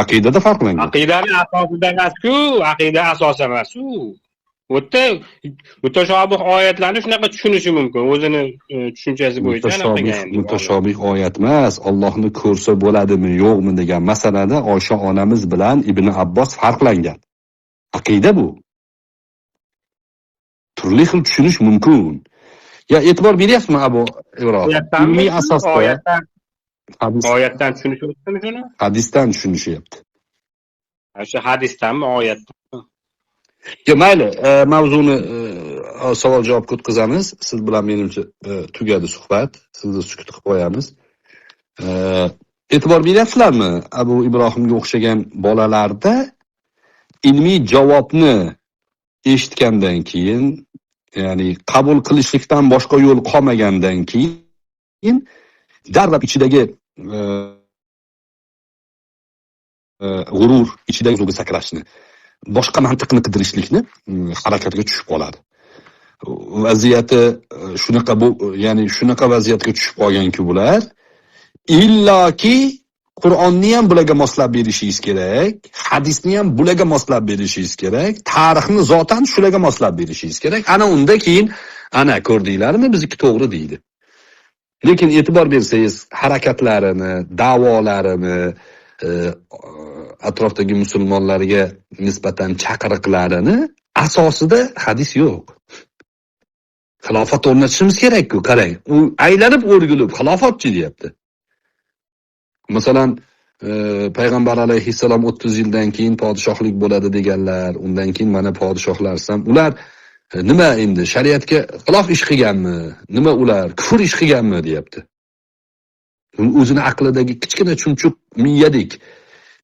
Aqidada farqlangan. Aqidani asosida emas-ku, aqida asosi emas u. O'tda mutashobih oyatlarni shunaqa tushunishi mumkin. O'zini tushunchasi bo'yicha aniqlagan. Mutashobih oyat emas, Allohni ko'rsa bo'ladimi, yo'qmi degan masalada Oysha onamiz bilan Ibn Abbos farqlangan. Aqida bu. Turli xil tushunish mumkin. Ya e'tibor beryapsizmi Abu Ibrohim? Ilmiy asosda oyatdan tushunishyaptimi shuni? Hadisdan tushunishyapti. O'sha hadisdanmi, oyatdan? Yo mayli, mavzuni savol javobga o'tkazamiz. Siz bilan menimcha tugadi suhbat. Sizni sukut qilib qo'yamiz. E'tibor beryapsizlarmi? Abu Ibrohimga o'xshagan bolalarda ilmiy javobni eshitgandan keyin, ya'ni qabul qilishlikdan boshqa yo'l qolmagandan keyin darrab ichidagi g'urur, ichidagi o'ziga sakrashni, boshqa mantiqni qidirishlikni harakatga tushib qoladi. Vaziyati shunaqa ya'ni shunaqa vaziyatga tushib qolganki bular illoki Qur'onni ham bularga moslab berishingiz kerak, hadisni ham bularga moslab berishingiz kerak, tarixni zotan shularga moslab berishingiz kerak. Ana unda keyin ana ko'rdinglarmi bizniki to'g'ri deydi. Lekin e'tibor bersangiz, harakatlarini, da'volarini, atrofdagi musulmonlarga nisbatan chaqiriqlarini asosida hadis yo'q. Xilofat o'rnatishimiz kerak-ku, qarang. U aylanib o'rgilib xilofotchi deyapti. Masalan, payg'ambar alayhissalom 30 yildan keyin podshohlik bo'ladi deganlar, undan keyin mana podshohlarsam, ular nima endi shariatga xilof ish qilganmi? Nima ular kufr ish qilganmi deyapti. O'zini aqlidagi kichkina chumchuq miyadek.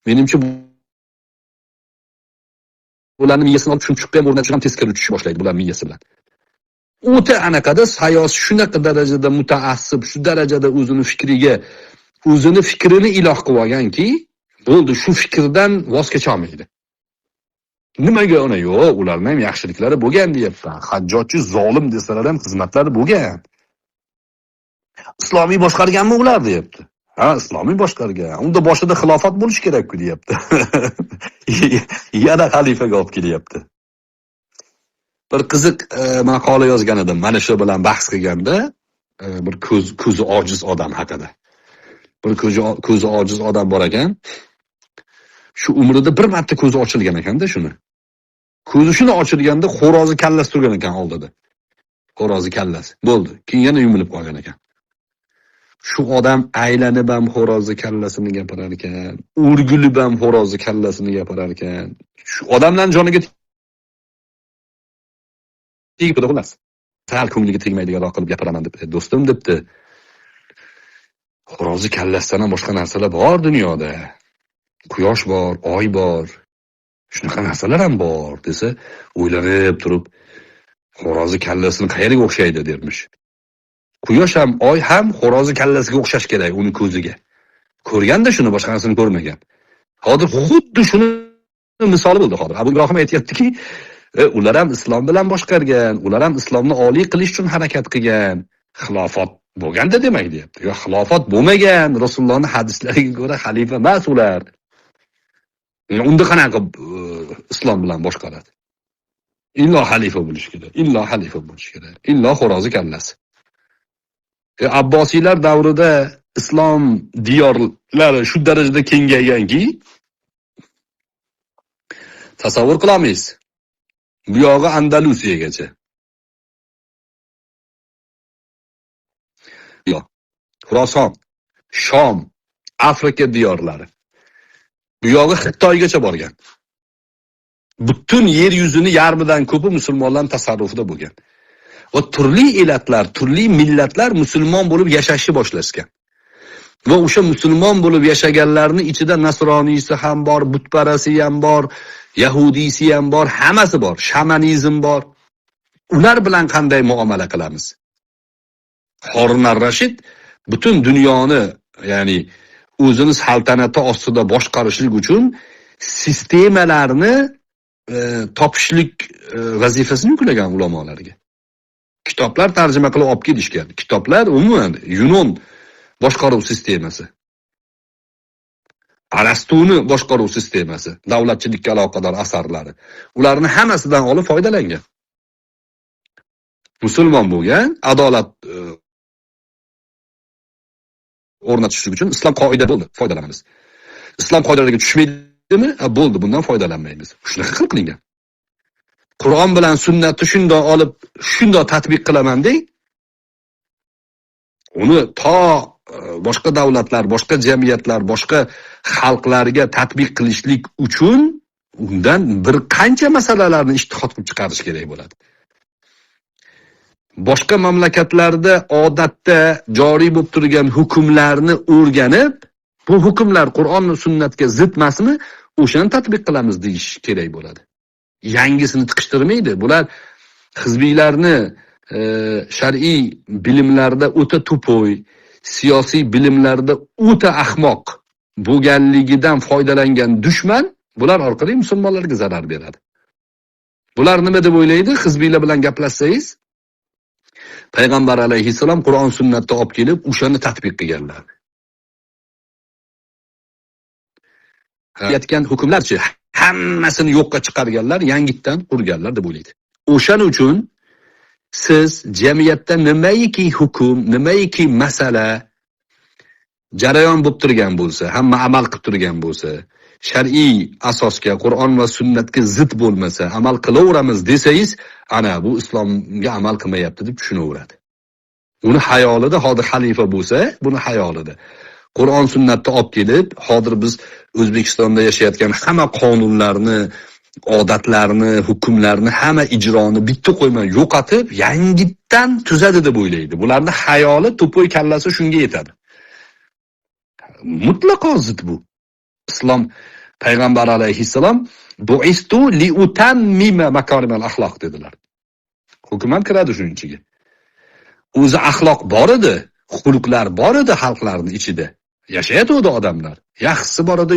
Menimcha ularning miyasini olib chumchuqqa ham o'rnatish ham teskari uchishni boshlaydi bular miyasi bilan. O'ta anaqada sayosi shunaqa darajada mutaassib, shu darajada o'zini fikrini iloh qilib olganki, bo'ldi, shu fikrdan voz kecha olmaydi. Nimaga uni yo'q, ularning ham yaxshiliklari bo'lgan deyapman. Hajjotchi zolim desalar ham xizmatlari bo'lgan. Islomiy boshqarganmi ular deyapti. Ha, islomiy boshqargan. Unda boshida xilofat bo'lish kerak-ku deyapti. Yana xalifaga olib kelyapti. Bir qiziq maqola yozgan edim. Mana shu bilan bahs qilganda, bir ko'zi ojiz odam haqida. Bir ko'zi ojiz odam bor ekan. Shu umrida bir marta ko'zi ochilgan ekanda shuni. Ko'zi shuni ochilganda xo'rozi kallasi turgan ekan oldida. Xo'rozi kallasi. Bo'ldi. Keyin yana yumilib qolgan ekan. Shu odam aylanib ham xo'rozi kallasini gapirar ekan, o'rgilib ham xo'rozi kallasini gapirar ekan. Shu odamdan joniga tegib xullas. Sal ko'ngliga tegmaydiganroq qilib gapiraman deb, do'stim debdi. Xo'rozi kallasidan ham boshqa narsalar bor dunyoda. Quyosh bor, oy bor. Shunaqa narsalar ham bor desa, o'ylanib turib, xo'rozi kallasini qayerga o'xshaydi dermish. Quyosh ham, oy ham xo'rozi kallasiga o'xshash kerak uni ko'ziga. Ko'rganda shuni, boshqa narsani ko'rmagan. Hozir xuddi shuni misoli bo'ldi hozir. Abu Ibrohim aytayaptiki, ular ham islom bilan boshqargan, ular ham islomni oliy qilish uchun harakat qilgan. Xilofat bo'lganda demak deyapti. Yo'q, xilofat bo'lmagan. Rasulullohning hadislariga ko'ra xalifa emas ular. Unda qanaqa islom bilan boshqaradi? Illo xalifa bo'lish kerak. Illo xalifa bo'lish kerak. Illo xo'rozi kallasi. Abbosiylar davrida islom diyorlari shu darajada kengayganki, tasavvur qilamiz. Bu yog'i Andalusiyagacha. Yo'q. Xuroson, Shom, Afrika diyorlari. Bu yog'i Xitoygacha borgan. Butun yer yuzini yarmidan ko'pi musulmonlar tasarrufida bo'lgan. Va turli elatlar, turli millatlar musulmon bo'lib yashashni boshlashgan. Va o'sha musulmon bo'lib yashaganlarning ichida nasroniysi ham bor, butparasi ham bor, yahudiysi ham bor, hammasi bor, shamanizm bor. Ular bilan qanday muomala qilamiz? Harun ar-Rashid butun dunyoni, ya'ni o'zini saltanati ostida boshqarishlik uchun sistemalarni topishlik vazifasini yuklagan ulamolarga. Kitoblar tarjima qilib olib kelishgan. Kitoblar umuman Yunon boshqaruv sistemasi. Arastuni boshqaruv sistemasi, davlatchilikka aloqador asarlari. Ularni hammasidan olib foydalangan. Musulmon bo'lgan, adolat o'rnatish uchun islom qoida bo'ldi, foydalanamiz. Islom qoidalariga tushmaydimi? Bo'ldi, bundan foydalanmaymiz. Shunaqa qilingan. Qur'on bilan sunnatni shundoq olib, shundoq tatbiq qilaman deng. Uni to boshqa davlatlar, boshqa jamiyatlar, boshqa xalqlarga tatbiq qilishlik uchun undan bir qancha masalalarni ijtihod qilib chiqarish kerak bo'ladi. boshqa mamlakatlarda odatda joriy bo'lib turgan hukmlarni o'rganib, bu hukmlar Qur'on va sunnatga zid emasmi, o'shani tatbiq qilamiz deyish kerak bo'ladi. Yangisini tiqishtirmaydi. Bular hizbiylarni shar'iy bilimlarda o'ta to'poy, siyosiy bilimlarda o'ta ahmoq bo'lganligidan foydalangan dushman bular orqali musulmonlarga zarar beradi. Bular nima deb o'ylaydi? Hizbiylar bilan gaplashsangiz, Payg'ambar alayhissalom Qur'on sunnatni olib kelib, o'shani tatbiq qilganlar. Aytgan hukmlarchi hammasini yo'qqa chiqarganlar, yangitdan qurganlar deb o'ylaydi. O'shaning uchun siz jamiyatda nimaiki hukm, nimaiki masala jarayon bo'lib turgan bo'lsa, hamma amal qilib turgan bo'lsa, shar'iy asosga, Qur'on va sunnatga zid bo'lmasa, amal qilaveramiz desangiz, ana bu islomga amal qilmayapti deb tushunaveradi. Uni hayolida hozir xalifa bo'lsa, buni hayolida Qur'on sunnatni olib kelib, hozir biz O'zbekistonda yashayotgan hamma qonunlarni, odatlarni, hukmlarni, hamma ijroni bitta qo'ymay yo'qotib, yangitdan tuzadi deb o'ylaydi. Bularning hayoli, to'poy kallasi shunga yetadi. Mutlaqo zid bu. Islom Payg'ambar alayhissalom bu'istu li utammima makarimal axloq dedilar. Hukm ham kiradi shuning ichiga. O'zi axloq bor edi, xulqlar bor edi xalqlarning ichida. Yashayotdi odamlar. Yaxshisi bor edi,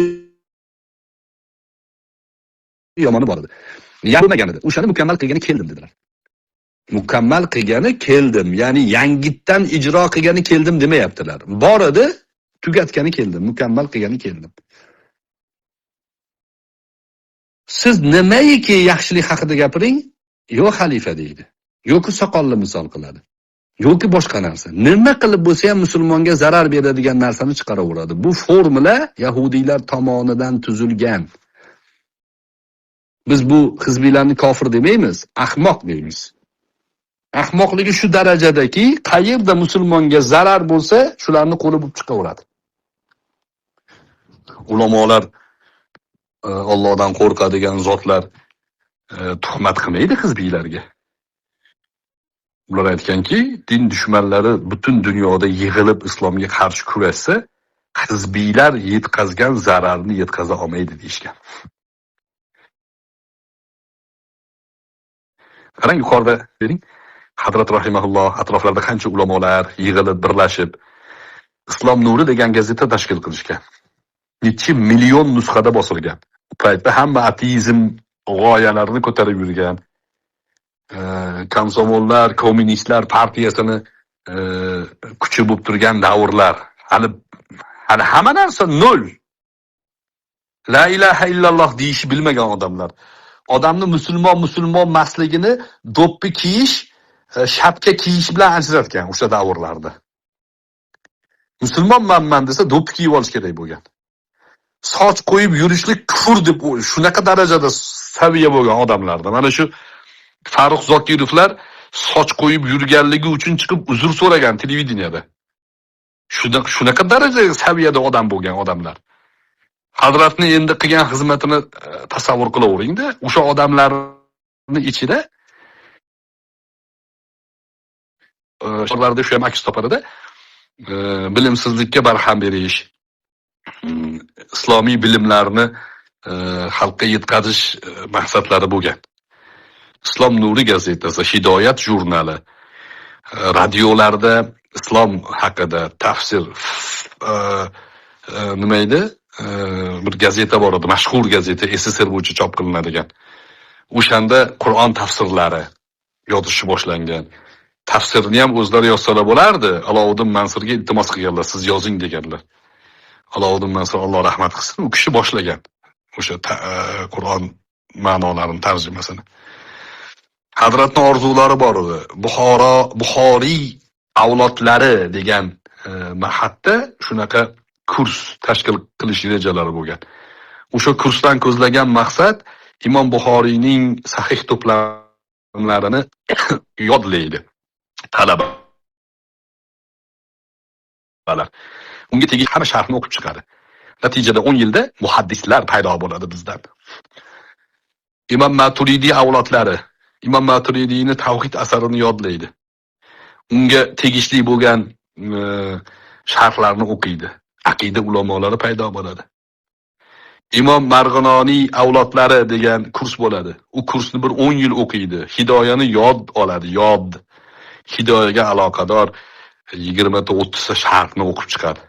yomoni bor edi. Bo'lmagan edi. O'shani mukammal qilgani keldim dedilar. Mukammal qilgani keldim, ya'ni yangitdan ijro qilgani keldim demayaptilar. Bor edi, tugatgani keldim, mukammal qilgani keldim. Siz nimaiki yaxshilik haqida gapiring, yo xalifa deydi, yoki soqolli misol qiladi, yoki boshqa narsa. Nima qilib bo'lsa ham musulmonga zarar beradigan narsani chiqaraveradi. Bu formula yahudiylar tomonidan tuzilgan. Biz bu hizbiylarni kofir demaymiz, ahmoq deymiz. Ahmoqligi shu darajadaki, qayerda musulmonga zarar bo'lsa, shularni qo'li bo'lib chiqaveradi. Ulamolar, Allohdan qo'rqadigan zotlar tuhmat qilmaydi hizbiylarga. Ular aytganki, din dushmanlari butun dunyoda yig'ilib islomga qarshi kurashsa, hizbiylar yetkazgan zararni yetkaza olmaydi deyishgan. Qarang, yuqorida bering, Hazrat rahimahulloh atroflarida qancha ulamolar yig'ilib, birlashib Islom nuri degan gazeta tashkil qilishgan. Necha million nusxada bosilgan. Bu paytda hamma ateizm g'oyalarini ko'tarib yurgan. Komsomollar, kommunistlar partiyasini kuchi bo'lib turgan davrlar. Hali hamma narsa nol. La ilaha illalloh deyish bilmagan odamlar. Odamni musulmon masligini do'ppi kiyish, shapka kiyish bilan ajratgan o'sha davrlarda. Musulmonman desa do'ppi kiyib olish kerak bo'lgan. Soch qo'yib yurishlik kufr deb shunaqa darajada saviya bo'lgan odamlarda. Mana shu Farruh Zokirovlar soch qo'yib yurganligi uchun chiqib uzr so'ragan televideniyada. Shunaqa darajada saviyada odam bo'lgan odamlar. Hazratni endi qilgan xizmatini tasavvur qilavering-da, o'sha odamlarning ichida shularda shu ham aks topadi-da. Bilimsizlikka barham berish, islomiy bilimlarni xalqqa yetkazish maqsadlari bo'lgan. Islom nuri gazetasi, Hidoyat jurnali, radiolarda islom haqida tafsir nima edi? Bir gazeta bor edi, mashhur gazeta, SSR bo'yicha chop qilinadigan. O'shanda Qur'on tafsirlari yozishni boshlangan. Tafsirni ham o'zlari yozsalar bo'lardi. Alovuddin Mansurga iltimos qilganlar, siz yozing deganlar. Alovuddin Mansur Alloh rahmat qilsin, u kishi boshlagan o'sha Qur'on ma'nolarini tarjimasini. Hazratning orzulari bor edi. Buxoriy avlodlari degan mahatda shunaqa kurs tashkil qilish rejalari bo'lgan. O'sha kursdan ko'zlagan maqsad Imom Buxoriyning sahih to'plamlarini yodlaydi talabalar. Unga tegib hamma sharhni o'qib chiqadi. Natijada 10 yilda muhaddislar paydo bo'ladi bizdan. Imom Maturidiy avlodlari, Imom Maturidiyning tavhid asarini yodlaydi. unga tegishli bo'lgan sharhlarni o'qiydi. Aqida ulamolari paydo bo'ladi. Imom Marg'inoniy avlodlari degan kurs bo'ladi. U kursni bir 10 yil o'qiydi. Hidoyani yod oladi, yod. Hidoyaga aloqador 20 ta 30 ta sharhni o'qib chiqadi.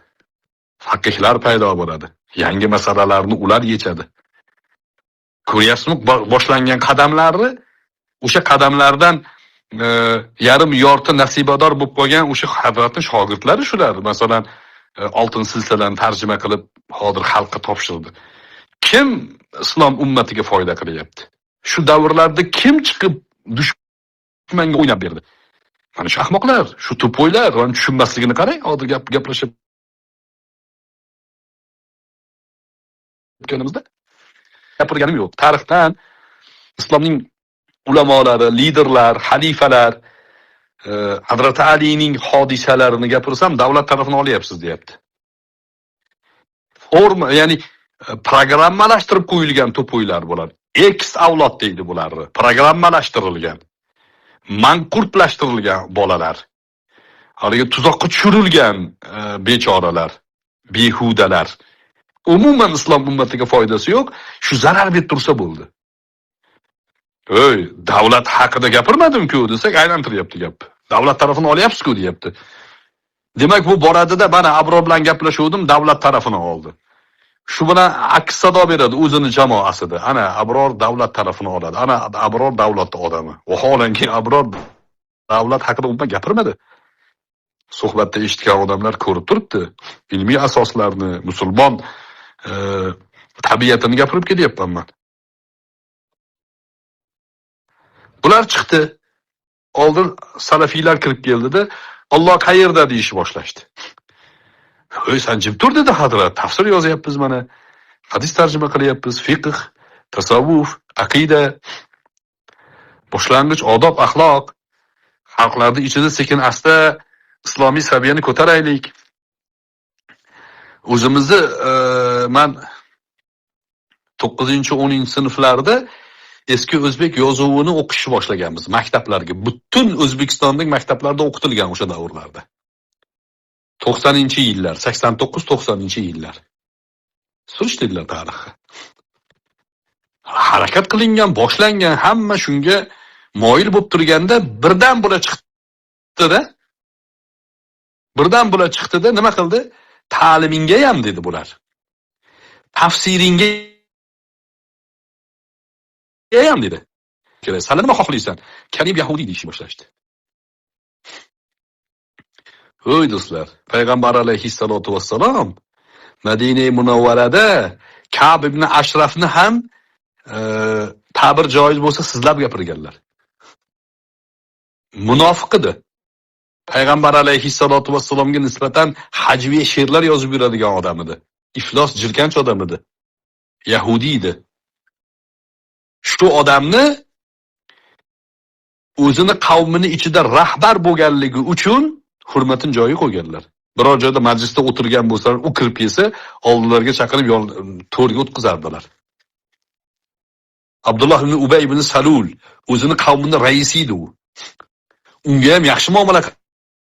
Faqihlar paydo bo'ladi. Yangi masalalarni ular yechadi. Ko'ryapsizmi boshlangan qadamlarni? O'sha qadamlardan yarim yorti nasibador bo'lib qolgan o'sha Hazratning shogirdlari shular. Masalan, oltin silsilani tarjima qilib hozir xalqqa topshirdi. Kim islom ummatiga foyda qilyapti? Shu davrlarda kim chiqib dushmanga o'ynab berdi? Mana shu ahmoqlar, shu to'poylar, uni tushunmasligini qarang, hozir gaplashib o'tganimizda. Gapirganim yo'q. Tarixdan islomning ulamolari, liderlar, xalifalar, Hazrat Alining hodisalarini gapirsam, davlat tarafini olyapsiz, deyapti. Forma, ya'ni programmalashtirib qo'yilgan to'poylar bo'ladi. X avlod deydi bularni. Programmalashtirilgan, manqurtlashtirilgan bolalar. Haliga tuzoqqa tushirilgan bechoralar, behudalar. Umuman islom ummatiga foydasi yo'q, shu zarar berib tursa bo'ldi. Davlat haqida gapirmadim-ku, desak aylantiryapti gap. Davlat tarafini olyapsiz-ku, deyapti. Demak, bu boradida mana Abror bilan gaplashuvdim, davlat tarafini oldi. Shu bilan aks sado beradi o'zini jamoasida. Ana Abror davlat tarafini oladi. Ana Abror davlat odami. Vaholanki Abror davlat haqida umuman gapirmadi. Suhbatda eshitgan odamlar ko'rib turibdi. Ilmiy asoslarni, musulmon tabiatini gapirib kelyapman men. Bular chiqdi. Oldin salafiylar kirib keldida, Alloh qayerda deyishni boshlashdi. Sen jim tur dedi Hazrat, tafsir yozyapmiz mana. Hadis tarjima qilyapmiz, fiqh, tasavvuf, aqida, boshlang'ich odob, axloq. Xalqlarning ichida sekin asta islomiy saviyani ko'taraylik. O'zimizni men 9-10 sinflarda eski o'zbek yozuvini o'qishni boshlaganmiz maktablarga. Butun O'zbekistonning maktablarida o'qitilgan o'sha davrlarda. 90-yillar, 89-90-yillar. Surishtirdilar tarixni. Harakat qilingan, boshlangan, hamma shunga moyil bo'lib turganda birdan bular chiqdi-da. Birdan bular chiqdi-da, nima qildi? Ta'limingga ham dedi bular. Tafsiringga ham dedi. Sen nima xohlaysan? Karim Yahudi deyishni boshlashdi. Hoy do'stlar, payg'ambar alayhissalotu vassalom Madina Munawvarada Ka'b ibn Ashrafni ham ta'bir joiz bo'lsa sizlab gapirganlar. Munofiq edi. Payg'ambar alayhissalotu vassalomga nisbatan hajviy she'rlar yozib yuradigan odam edi. Iflos jirkanch odam edi. Yahudi edi. Shu odamni o'zini qavmini ichida rahbar bo'lganligi uchun hurmatini joyiga qo'yganlar. Biror joyda majlisda o'tirgan bo'lsalar, u kirib kelsa, oldilariga chaqirib to'rga o'tkazardilar. Abdulloh ibn Ubay ibn Salul o'zini qavmining raisi edi u. Unga ham yaxshi muomala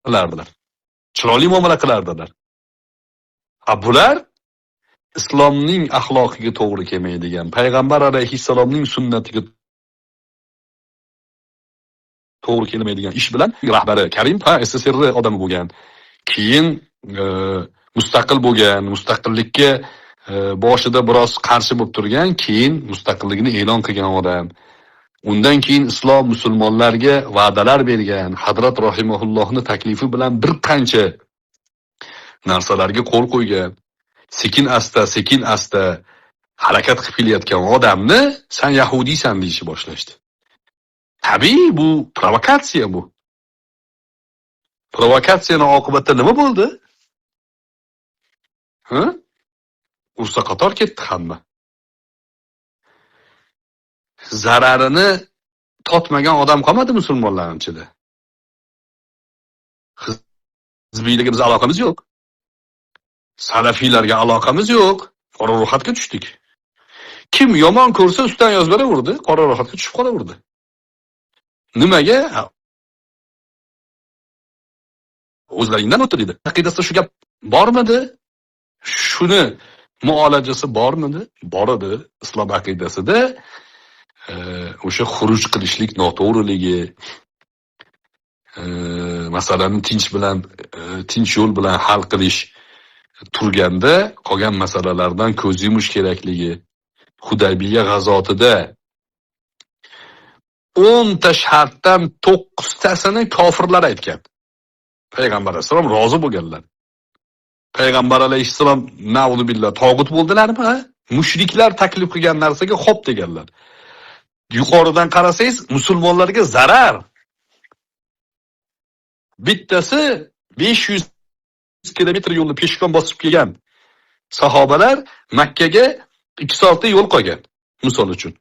qilardilar. Chiroyli muomala qilardilar. Bular islomning axloqiga to'g'ri kelmaydigan, payg'ambar alayhissalomning sunnatiga to'g'ri kelmaydigan ish bilan rahbari Karim SSR odami bo'lgan. Keyin mustaqil bo'lgan, mustaqillikka boshida biroz qarshi bo'lib turgan, keyin mustaqilligini e'lon qilgan odam. Undan keyin islom musulmonlarga va'dalar bergan, Hazrat rahimahullohning taklifi bilan bir qancha narsalarga qo'l qo'ygan. Sekin asta harakat qilib kelayotgan odamni sen yahudiysan deyishni boshlashdi. Tabii bu provokatsiya bu. Provokatsiyaning oqibatida nima bo'ldi? Ursa qator ketdi hamma. Zararini totmagan odam qolmadi musulmonlarning ichida. Hizbiylarga biz aloqamiz yo'q. Salafiylarga aloqamiz yo'q. Qora ro'yxatga tushdik. Kim yomon ko'rsa ustidan yozib beraverdi, qora ro'yxatga tushib qolaverdi. Nimaga? O'zlaringdan o'tdi dedi. Aqidasida shu gap bormidi? Shuni muolajasi bormidi? Bor edi. Islom aqidasida o'sha xuruj qilishlik noto'g'riligi, masalani tinch yo'l bilan hal qilish turganda qolgan masalalardan ko'z yumish kerakligi, Hudaybiya g'azotida 10 ta shartdan 9 tasini kofirlar aytgan. Payg'ambar alayhisalom rozi bo'lganlar. Payg'ambar alayhisalom na'udhu billah tog'ut bo'ldilarmi? Mushriklar taklif qilgan narsaga xo'p deganlar. Yuqoridan qarasangiz musulmonlarga zarar. Bittasi 500 kilometr yo'lni peshqon bosib kelgan sahobalar Makkaga 2 soatda yo'l qolgan. Misol uchun.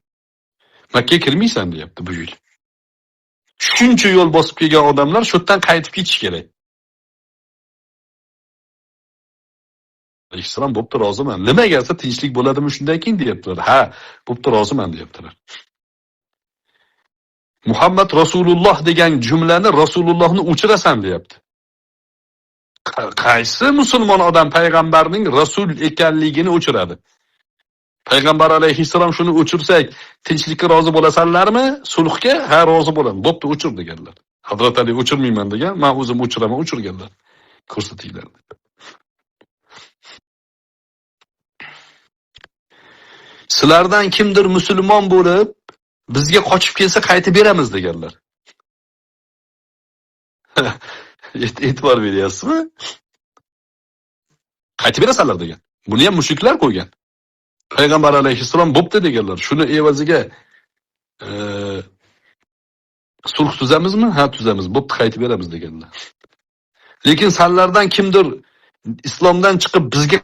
Makkaga kirmaysan deyapti bu yil. Shuncha yo'l bosib kelgan odamlar shu yerdan qaytib ketish kerak. Alayhissalom bo'pti roziman. Nimaga esa tinchlik bo'ladimi shundan keyin deyaptilar. Ha, bo'pti roziman deyaptilar. Muhammad Rasululloh degan jumlani Rasulullohni o'chirasan deyapti. Qaysi musulmon odam payg'ambarning rasul ekanligini o'chiradi? Payg'ambar alayhissalom shuni o'chirsak, tinchlikka rozi bo'lasanlarmi? Sulhga ha rozi bo'laman. Bo'pti o'chir deganlar. Hazrat Ali o'chirmayman degan, men o'zim o'chiraman, o'chirganlar. Ko'rsatinglar. Sizlardan kimdir musulmon bo'lib, bizga qochib kelsa qaytib beramiz deganlar. E'tibor beryapsizmi? Qaytib berasanlar degan. Buni ham mushriklar qo'ygan. Payg'ambar alayhissalom bo'pti deganlar. Shuni evaziga sulh tuzamizmi? Ha, tuzamiz. Bo'pti, qaytib beramiz deganlar. Lekin sizlardan kimdir islomdan chiqib bizga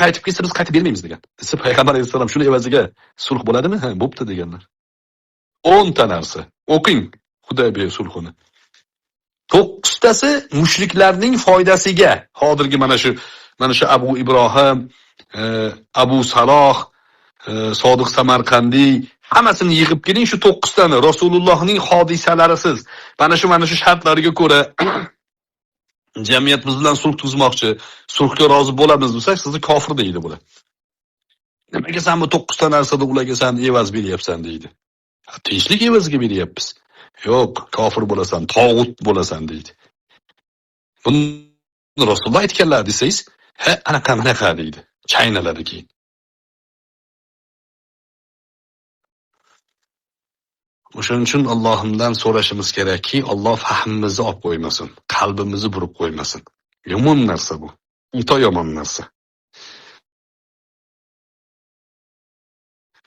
qaytib kelsa biz qaytib bermaymiz degan. Desa Payg'ambar alayhissalom shuni evaziga sulh bo'ladimi? Ha, bo'pti deganlar. 10 ta narsa. O'qing Hudaybiya sulhini. 9 tasi mushriklarning foydasiga. Hozirgi mana shu Abu Ibrohim, Abu Saloh, Sodiq Samarqandiy hammasini yig'ib keling shu 9 tani Rasulullohning hodisalarisiz. Mana shu shartlarga ko'ra jamiyat biz bilan sulh tuzmoqchi, sulhga rozi bo'lamiz desak, sizni kofir deydi bular. Nimaga sen bu 9 ta narsada ularga sen evaz beryapsan deydi. Tinchlik evaziga beryapmiz. Yo'q, kofir bo'lasan, tog'ut bo'lasan deydi. Buni Rasululloh aytganlar desangiz, ha, anaqa deydi. Chaynaladi keyin. O'shaning uchun Allohimdan so'rashimiz kerakki, Alloh fahmimizni olib qo'ymasin, qalbimizni burib qo'ymasin. Yomon narsa bu. O'ta yomon narsa.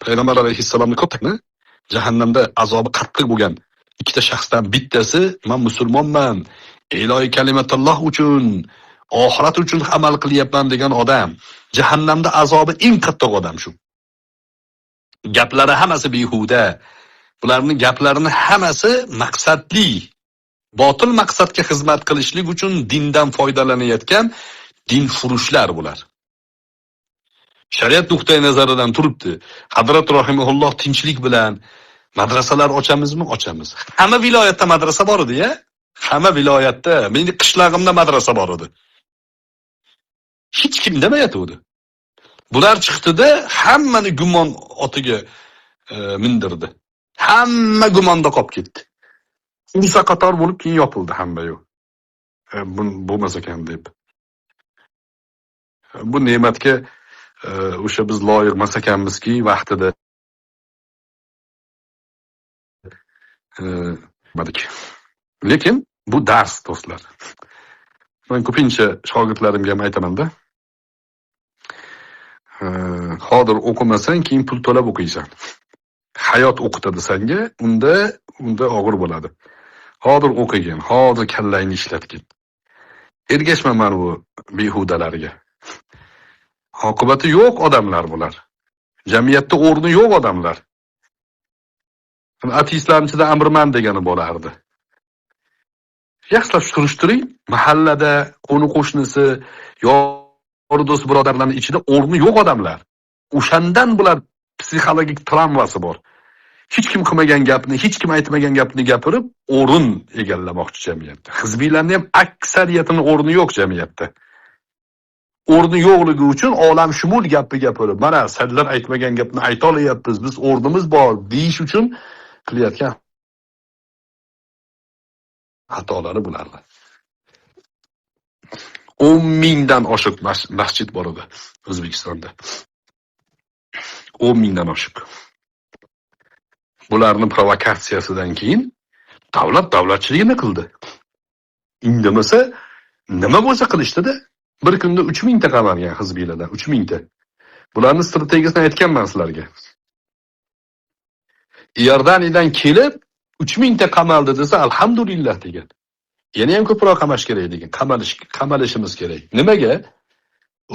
Payg'ambar alayhissalomni ko'pmi? Jahannamda azobi qattiq bo'lgan ikkita shaxsdan bittasi, men musulmonman, ilohiy kalimatulloh uchun, oxirat uchun amal qilyapman degan odam. Jahannamda azobi eng qattiq odam shu. Gaplari hammasi behuda. Bularning gaplarini hammasi maqsadli, botil maqsadga xizmat qilishlik uchun dindan foydalanayotgan dinfurushlar bular. Shariat nuqtai nazaridan turibdi. Hazrat rahimahulloh tinchlik bilan madrasalar ochamizmi? Ochamiz. Hamma viloyatda madrasa bor edi-ya. Hamma viloyatda, mening qishlog'imda madrasa bor edi. Hech kim demayotdi. Bular chiqdi-da, hammani gumon otiga mindirdi. Hamma gumonda qolib ketdi. Unsa qator bo'lib keyin yopildi hamma yo'q. Bu bo'lmas ekan deb. Bu ne'matga o'sha biz loyiq emas ekanmizki, vaqtida lekin bu dars do'stlar. Men ko'pincha shogirdlarimga ham aytaman-da. Hozir o'qimasang, keyin pul to'lab o'qiysan. Hayot o'qitadi senga, unda og'ir bo'ladi. Hozir o'qigin, hozir kallangni ishlatgin. Ergashma mana bu behudalarga. Oqibati yo'q odamlar bular. Jamiyatda o'rni yo'q odamlar. Ateistlarning ichida Amrman degani bo'lardi. Yaxshilab surishtiring, mahallada qo'ni-qo'shnisi, yor do'st birodarlarning ichida o'rni yo'q odamlar. O'shandan bular psixologik travmasi bor. hech kim qilmagan gapni, hech kim aytmagan gapni gapirib, o'rin egallamoqchi jamiyatda. Hizbiylarning ham aksariyatining o'rni yo'q jamiyatda. O'rni yo'qligi uchun olamshumul gapni gapirib, mana sizlar aytmagan gapni ayta olyapmiz, biz o'rnimiz bor deyish uchun qilayotgan xatolari bulardir. 10 mingdan oshiq masjid bor edi O'zbekistonda. 10 mingdan oshiq. Bularning provokatsiyasidan keyin davlatchiligini qildi. Indamasa nima bo'lsa qilishdi-da. Bir kunda 3 mingta qamalgan hizbiylardan, 3 mingta. Bularning strategiyasini aytganman sizlarga. Iordaniyadan kelib 3 mingta qamaldi desa, alhamdulillah degan. Yana ham ko'proq qamash kerak degan. Qamalishimiz kerak. Nimaga?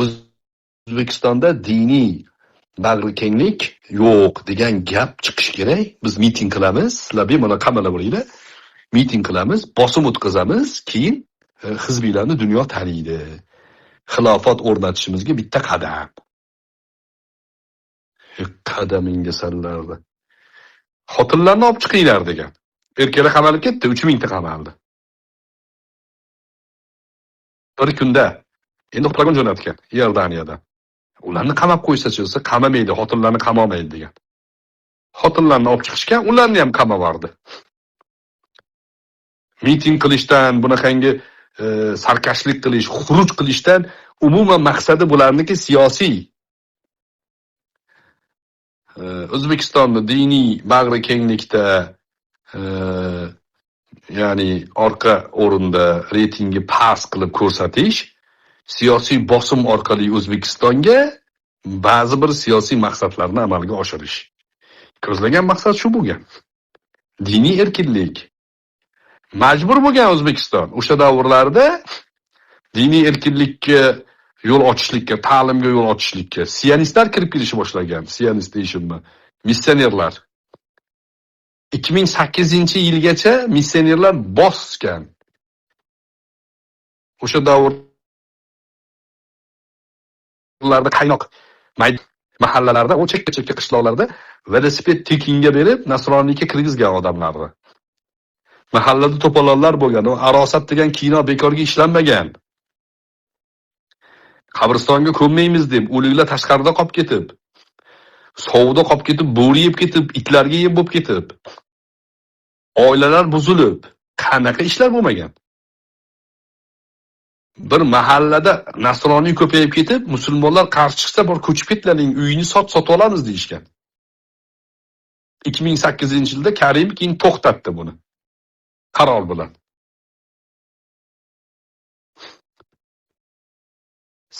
O'zbekistonda diniy bag'rikenglik yo'q degan gap chiqish kerak. Biz miting qilamiz, sizlar bemalol qamalavringlar. Miting qilamiz, bosim o'tkazamiz, keyin hizbiylarni dunyo taniydi. Xilofat o'rnatishimizga bitta qadam. Qadamingga sallardi. Xotinlarni olib chiqinglar degan. Erkaklar qamalib ketdi, 3 mingta qamaldi. Bir kunda endi plagon jo'natgan Iordaniyadan. Ularni qamab qo'ysa-chi, qamamaydi, xotinlarni qamamaydi degan. Xotinlarni olib chiqishgan, ularni ham qamavardi. Miting qilishdan, bunaqangi sarkashlik qilish, xuruj qilishdan umuman maqsadi bularniki siyosiy. O'zbekistonni diniy bag'ri kenglikda ya'ni orqa o'rinda reytingi past qilib ko'rsatish, siyosiy bosim orqali O'zbekistonga ba'zi bir siyosiy maqsadlarni amalga oshirish. Ko'zlagan maqsad shu bo'lgan. Diniy erkinlik. Majbur bo'lgan O'zbekiston o'sha davrlarda diniy erkinlikka yo'l ochishlikka, ta'limga yo'l ochishlikka sionistlar kirib kelishni boshlagan. Sionist deyishimni. Missionerlar. 2008-yilgacha missionerlar bosgan. O'sha davrlarda qaynoq mahallalarda, o chekka-chekka qishloqlarda velosiped tekinga berib, nasroniyga kirgizgan odamlarni. Mahallada to'polonlar bo'lgan, o arosat degan kino bekorga ishlanmagan. Qabristonga ko'mmaymiz deb, o'liklar tashqarida qolib ketib, sovda qolib ketib, bo'ri yeb ketib, itlarga yeb bo'lib ketib, oilalar buzilib, qanaqa ishlar bo'lmagan. Bir mahallada nasroniy ko'payib ketib, musulmonlar qarshi chiqsa, bor ko'chib ketlaring, uyini sotib olamiz deyishgan. 2008-yilda Karimov keyin to'xtatdi buni. Qaror bilan.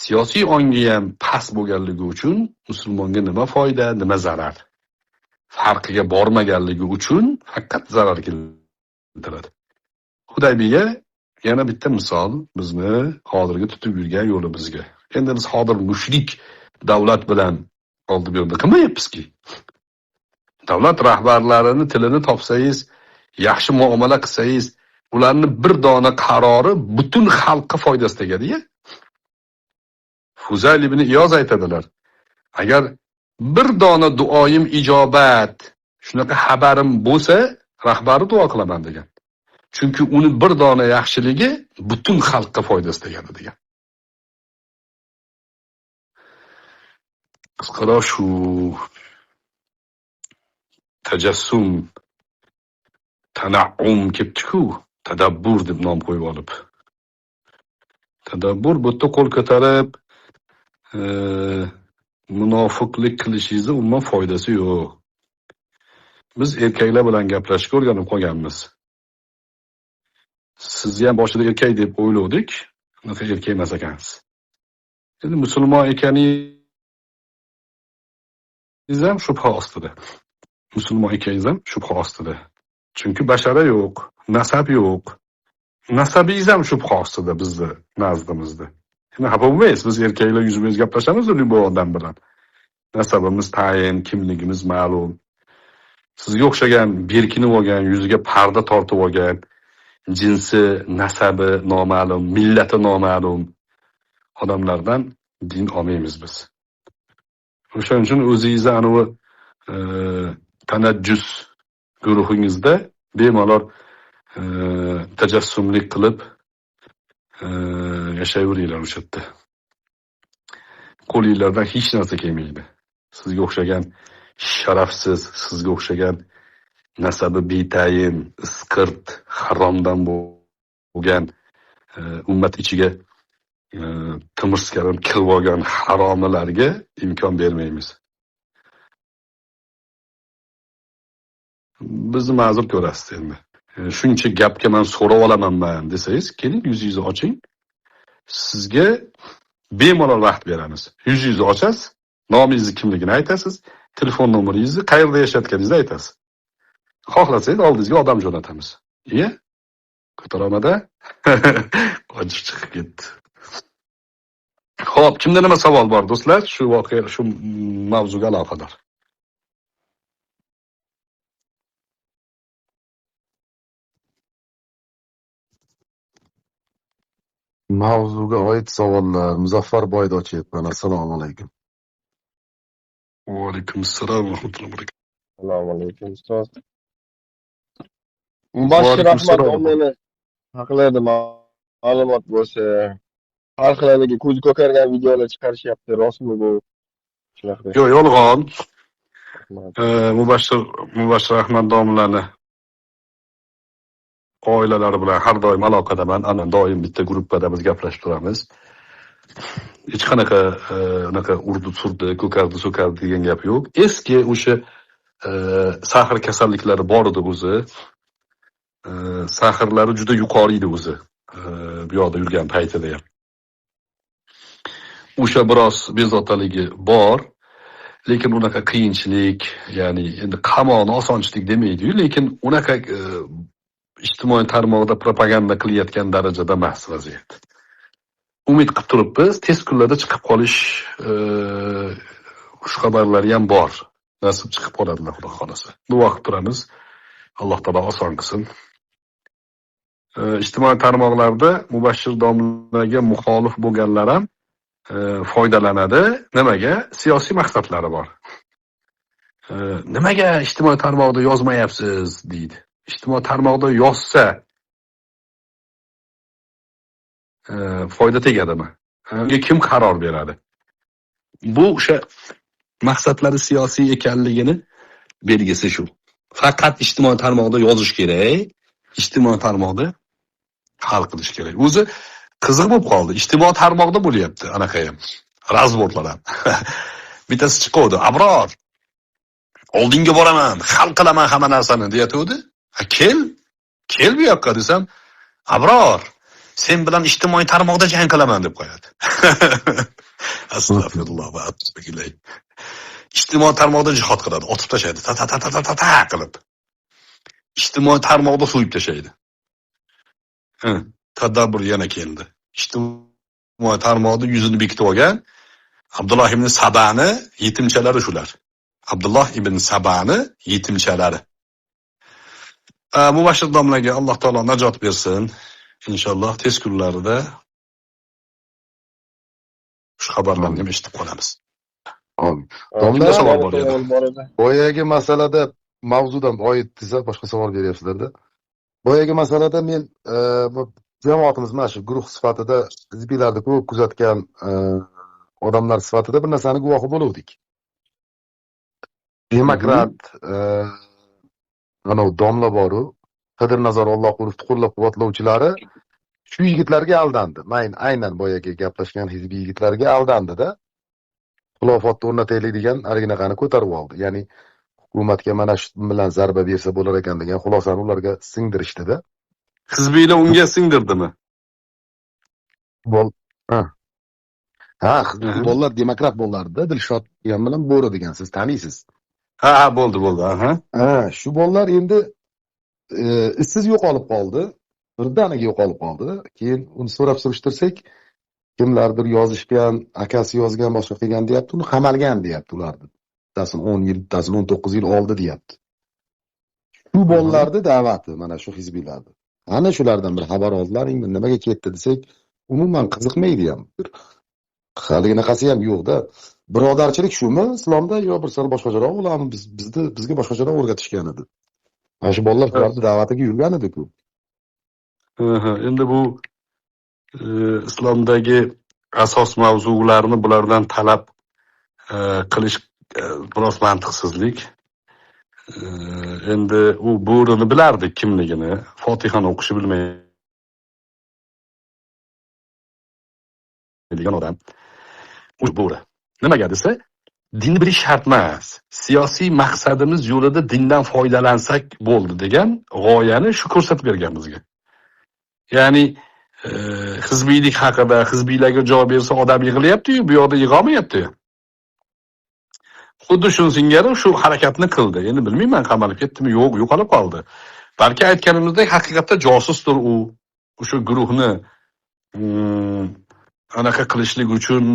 Siyosiy ongi ham past bo'lganligi uchun musulmonga nima foyda, nima zarar? Farqiga bormaganligi uchun faqat zarar keltiradi. Xudaybiya yana bitta misol bizni hozirgi tutib yurgan yo'limizga. Endi biz hozir mushrik davlat bilan oldi bu yerda qilmayapmizki. Davlat rahbarlarini tilini topsangiz, yaxshi muomala qilsangiz, ularni bir dona qarori butun xalqqa foydasi tegadi-ya. Fuzayl ibn Iyoz aytadilar. Agar bir dona duoyim ijobat, shunaqa xabarim bo'lsa, rahbari duo qilaman degan. Chunki uni bir dona yaxshiligi butun xalqqa foydasi tegadi degan. Qisqaroq shu tajassum, tana'um ketdi-ku, tadabbur deb nom qo'yib olib. Tadabbur bu yerda qo'l ko'tarib munofiqlik qilishingizni umuman foydasi yo'q. Biz erkaklar bilan gaplashishga o'rganib qolganmiz. Sizni ham boshida erkak deb o'yladik, unaqa erkak emas ekansiz. Endi musulmon ekaningiz ham shubha ostida. Musulmon ekaningiz ham shubha ostida. Chunki bashara yo'q, nasab yo'q. Nasabingiz ham shubha ostida bizni nazdimizda. Endi xafa bo'lmaysiz, biz erkaklar yuzma-yuz gaplashamiz bu odam bilan. Nasabimiz tayin, kimligimiz ma'lum. Sizga o'xshagan berkinib olgan, yuziga parda tortib olgan, jinsi, nasabi noma'lum, millati noma'lum odamlardan din olmaymiz biz. O'shaning uchun o'zingizni anavi tanajjus guruhingizda bemalol tajassumlik qilib yashayveringlar o'sha yerda. Qo'linglardan hech narsa kelmaydi. Sizga o'xshagan sharafsiz, sizga o'xshagan nasabi betayin, isqirt, haromdan bo'lgan ummat ichiga timirskirin kirib olgan haromilarga imkon bermaymiz. Bizni ma'zur ko'rasiz endi. Shuncha gapga men so'rab olamanman desangiz, keling yuzingizni oching. Sizga bemalol vaqt beramiz. Yuzingizni ochasiz, nomingizni kimligini aytasiz, telefon nomeringizni, qayerda yashayotganingizni aytasiz. Xohlasangiz oldingizga odam jo'natamiz. Iya? Ko'taramada? Qochib chiqib ketdi. Xo'p, kimda nima savol bor do'stlar? Shu voqea, shu mavzuga aloqador. Mavzuga oid savollar. Muzaffar Boydochi aytgan. Assalomu alaykum. Va alaykum assalom va rahmatullohi va barakatuh. Assalomu alaykum ustoz. Mubashshir Ahmad domlani haqlarida ma'lumot bo'lsa, har xiladagi ko'zi ko'kargan videolar chiqarishyapti, rostmi bu? Shunaqa. Yo'q, yolg'on. Mubashshir Ahmad domlani oilalari bilan har doim aloqadaman. Ana doim bitta gruppada biz gaplashib turamiz. Hech qanaqa unaqa urdi-surdi, ko'kardi degan gap yo'q. Eski o'sha sahr kasalliklari bor edi o'zi. Sahrlari juda yuqori edi o'zi. Bu yoqda yurgan paytida ham. O'sha biroz bezovtaligi bor, lekin unaqa qiyinchilik, ya'ni endi qamoni osonchilik demaydi-yu, lekin unaqa ijtimoiy tarmoqda propaganda qilayotgan darajada emas vaziyat. Umid qilib turibmiz, tez kunlarda chiqib qolish xush xabarlari ham bor. Nasib chiqib qoladilar, xudo xolasa. Duo qilib turamiz. Alloh taolo oson qilsin. Ijtimoiy tarmoqlarda Mubashshir domlaga muxolif bo'lganlar ham foydalanadi. Nimaga? Siyosiy maqsadlari bor. Nimaga ijtimoiy tarmoqda yozmayapsiz deydi. Ijtimoiy tarmoqda yozsa foyda tegadimi? Unga kim qaror beradi? Bu o'sha maqsadlari siyosiy ekanligini belgisi shu. Faqat ijtimoiy tarmoqda yozish kerak, ijtimoiy tarmoqda hal qilish kerak. O'zi qiziq bo'lib qoldi. Ijtimoiy tarmoqda bo'lyapti anaqa ham. Razvodlar ham. Bittasi chiqdi, "Abror, oldinga boraman, hal qilaman hamma narsani" deyatdi. Kel bu yoqqa desam, "Abror, sen bilan ijtimoiy tarmoqda jang qilaman" deb qo'yadi. Astagfirulloh va atbiqilay. Ijtimoiy tarmoqda jihad qiladi, otib tashlaydi, ta qilib. Ijtimoiy tarmoqda so'yib tashlaydi. Tadabbur yana keldi. Ijtimoiy tarmoqda yuzini bekitib olgan Abdulloh ibn Sabani yetimchalari shular. Abdulloh ibn Sabani yetimchalari. Mubashshir domlaga Alloh taolo najot bersin. Inshaalloh tez kunlarda shu xabarlarni ham eshitib qolamiz. Amin. Domla savol bor edi. Boyagi masalada mavzudan oid desa boshqa savol beryapsizlarda. Boyagi masalada men jamoatimiz mana shu guruh sifatida hizbiylarni ko'p kuzatgan odamlar sifatida bir narsani guvohi bo'luvdik. Demokrat ana domla boru, Qidir Nazar Allohqurovni qo'llab-quvvatlovchilari shu yigitlarga aldandi. Aynan boyagi gaplashgan hizbiy yigitlarga aldandi-da. Xilofotni o'rnataylik degan ariginaqani ko'tarib oldi. Ya'ni hukumatga mana shu bilan zarba bersa bo'lar ekan degan xulosani ularga singdirishdi-da. Hizbiylar unga singdirdimi? Futbollar demokrat bo'lardi. Dilshod degan bilan Bo'ri degan siz taniysiz. Ha, bo'ldi, aha. Shu bolalar endi izsiz yo'qolib qoldi. Birdaniga yo'qolib qoldi. Keyin uni so'rab surishtirsak, kimlardir yozishgan, akasi yozgan, boshqa qilgan deyapti, uni qamalgan deyapti ularni. Bittasi 10 yil, bittasi 19 yil oldi deyapti. Shu bolalarni da'vati mana shu hizbiylarni. Ana shulardan bir xabar oldilaringmi, nimaga ketdi desak, umuman qiziqmaydi ham. Haligini qasi ham yo'q-da. Birodarchilik shumi islomda yo bir sir boshqacharoq bo'ladimi? Bizga boshqacharoq o'rgatishgan edi. Mana shu bolalar shularni da'vatiga yurgan edi-ku. Endi bu islomdagi asos mavzularni bulardan talab qilish biroz mantiqsizlik. Endi u bo'rini bilardik kimligini, Fotihani o'qishni bilmaydigan odam. U bo'ri. Nimaga desa, dinni bilish shart emas. Siyosiy maqsadimiz yo'lida dindan foydalansak bo'ldi degan g'oyani shu ko'rsatib bergan bizga. Ya'ni hizbiylik haqida, hizbiylarga javob bersa odam yig'layapti-yu, bu yoqda yig'olmayapti. Xuddi shuni singari shu harakatni qildi. Endi bilmayman qamalib ketdimi, yo'q, yo'qolib qoldi. Balki aytganimizdek haqiqatda josusdir u. O'sha guruhni anaqa qilishlik uchun,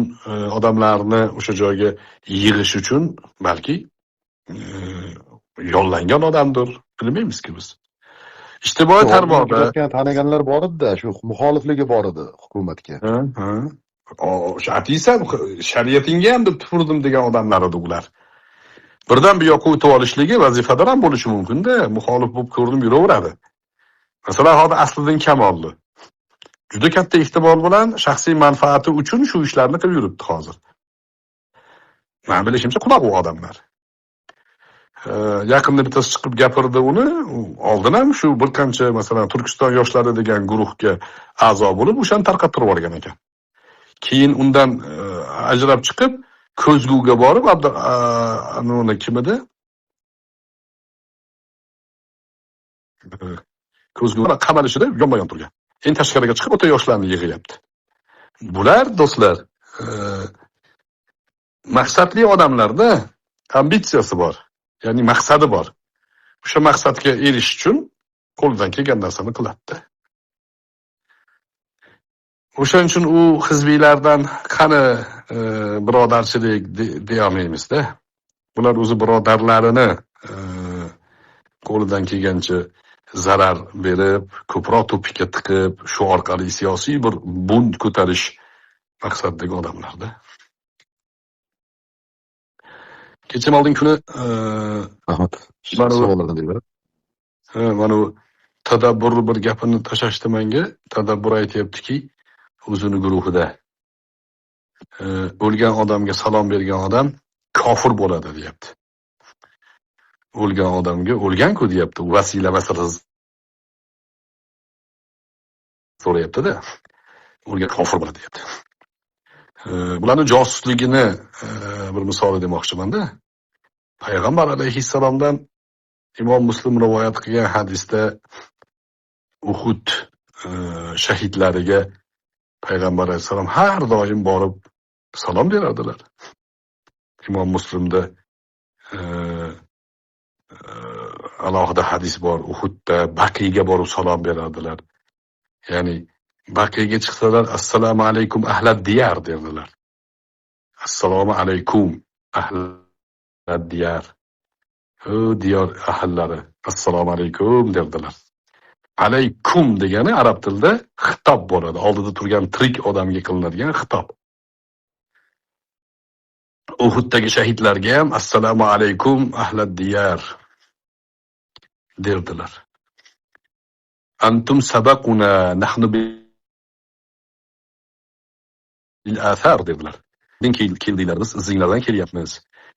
odamlarni o'sha joyga yig'ish uchun balki yollangan odamdir. Bilmaymiz-ku biz. Ijtimoiy tarmoqda taniganlar bor edi-da, shu muxolifligi bor edi hukumatga. O'sha ateysam shariatingga ham deb tupurdim degan odamlar edi ular. Birdan bu yoqqa o'tib olishligi vazifadan ham bo'lishi mumkin-da, muxolif bo'lib ko'rinib yuraveradi. Masalan, hozir Asliddin Kamolli juda katta ehtimol bilan shaxsiy manfaati uchun shu ishlarni qilib yuribdi hozir. Men bilishimcha quloq u odamlar. Yaqinda bittasi chiqib gapirdi uni, oldin ham shu bir qancha masalan Turkiston yoshlari degan guruhga a'zo bo'lib, o'shani tarqatib yuborgan ekan. Keyin undan ajrab chiqib, Ko'zguga borib, uni kim edi? Ko'zguga qamalishida yonma-yon turgan. Endi tashqariga chiqib o'ta yoshlarni yig'yapti. Bular do'stlar, maqsadli odamlarda ambitsiyasi bor. Ya'ni maqsadi bor. O'sha maqsadga erishish uchun qo'lidan kelgan narsani qiladi. O'shaning uchun u hizbiylardan qani birodarchilik deya olmaymiz-da. Bular o'zi birodarlarini qo'lidan kelgancha zarar berib, ko'proq to'pikka tiqib, shu orqali siyosiy bir bunt ko'tarish maqsadidagi odamlarda. Kecha oldin kuni Rahmat. Savollardan biri. Mana tadabbur bir gapini tashashdi menga. Tadabbur aytayaptiki, o'zini guruhida o'lgan odamga salom bergan odam kofir bo'ladi, deyapti. O'lgan odamga o'lgan-ku deyapti, vasila masalasi so'rayapti-da. O'lgan kofir bo'ladi, deyapti. Bularni josusligini bir misol demoqchiman-da. Payg'ambar alayhissalomdan Imom Muslim rivoyat qilgan hadisda Uhud shahidlariga Payg'ambar alayhissalom har doim borib salom berardilar. Imom Muslimda alohida hadis bor. Uhudda Baqiyga borib salom berardilar. Ya'ni Baqiyga chiqsalar assalomu alaykum ahlad diyar derdilar. Assalomu alaykum ahlad diyar. O diyor ahllari assalomu alaykum derdilar. Alaykum degani arab tilida xitob bo'ladi. Oldida turgan tirik odamga qilinadigan xitob. Uhuddagi shahidlarga ham assalomu alaykum ahlad diyar derdilar. Antum sabaquna nahnu bil athar dedilar. Men keldinglar, biz izinglardan kelyapmiz.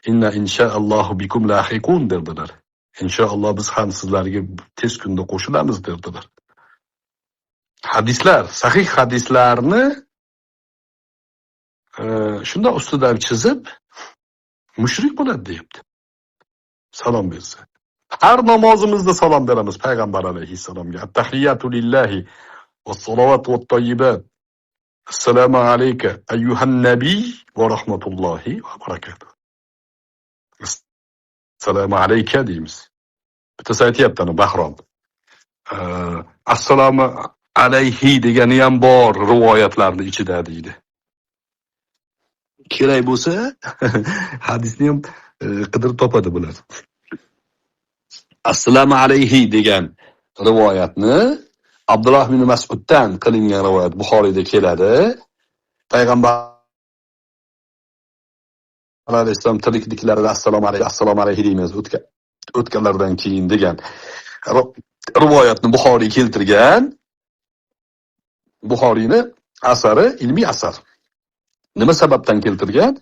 Inna inshaallohu bikum lahiqun derdilar. Inshaalloh biz ham sizlarga tez kunda qo'shilamiz derdilar. Hadislar, sahih hadislarni shunda ustidan chizib mushrik bo'ladi deyapti. Salom bersa. Har namozimizda salom beramiz payg'ambar alayhissalomga. At-tahiyatu lillahi was-salawatu wat-tayyibat. Assalomu alayka ayyuhan nabiy va rahmatullohi va barakatuh. Assalomu alayka deymiz. Bittasi aytayapti ana Bahrom. Assalomu alayhi degani ham bor rivoyatlarning ichida deydi. Kerak bo'lsa hadisni ham qidirib topadi bular. Assalomu alayhi degan rivoyatni Abdulloh ibn Mas'uddan qilingan rivoyat Buxoriyda keladi. Payg'ambar alayhissalom tirikliklarida assalomu alayhi deymiz o'tganlardan keyin degan rivoyatni Buxoriy keltirgan. Buxoriyni asari ilmiy asar. Nima sababdan keltirgan?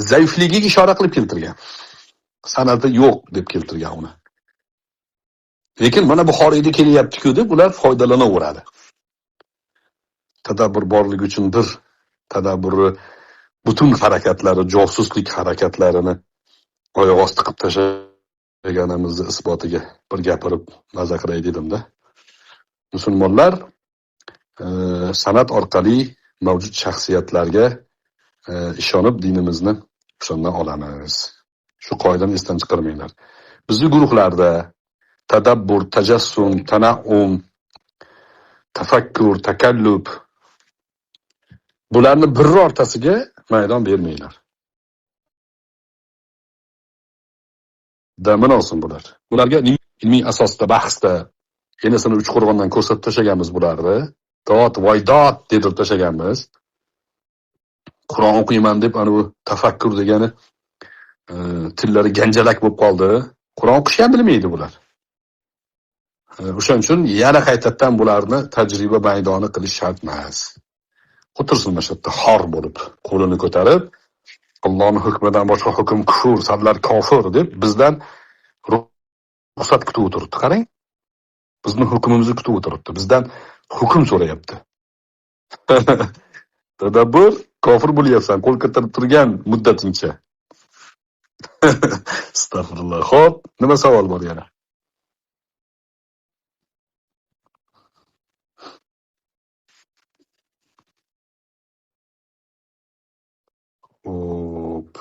Zaifligiga ishora qilib keltirgan. Sanadi yo'q deb keltirgan uni. Lekin mana Buxoriyda kelyapti-ku deb ular foydalanaveradi. Tadabbur borligi uchun bir tadabburi butun harakatlari, josuslik harakatlarini oyoq osti qilib tashlaganimizni isbotiga bir gapirib maza qilay dedimda. Musulmonlar san'at orqali mavjud shaxsiyatlarga ishonib dinimizni o'shandan olamiz. Shu qoidani esdan chiqarmanglar. Bizning guruhlarda tadabbur, tajassum, tana'um, tafakkur, takallub bularni birortasiga maydon bermanglar. Damini olsin bular. Bularga ilmiy asosda bahsda yenisini Uchqo'rg'ondan ko'rsatib tashlaganmiz bularni. Dot, voydot deb tashlaganmiz. Qur'on o'qiyman deb ana bu tafakkur degani tillari ganjalak bo'lib qoldi. Qur'on o'qishni bilmaydi bular. O'shaning uchun yana qaytadan bularni tajriba maydoni qilish shart emas. O'tirsin mana shu yerda xor bo'lib, qo'lini ko'tarib, Allohning hukmidan boshqa hukm kufur, sablar kofir deb bizdan ruxsat kutib o'tiribdi. Qarang. Bizning hukmimizni kutib o'tiribdi. Bizdan hukm so'rayapti. Tadabbur kofir bo'lyapsan, qo'l ko'tarib turgan muddatincha. Astagfirullah. Xo'p, nima savol bor yana? Hop.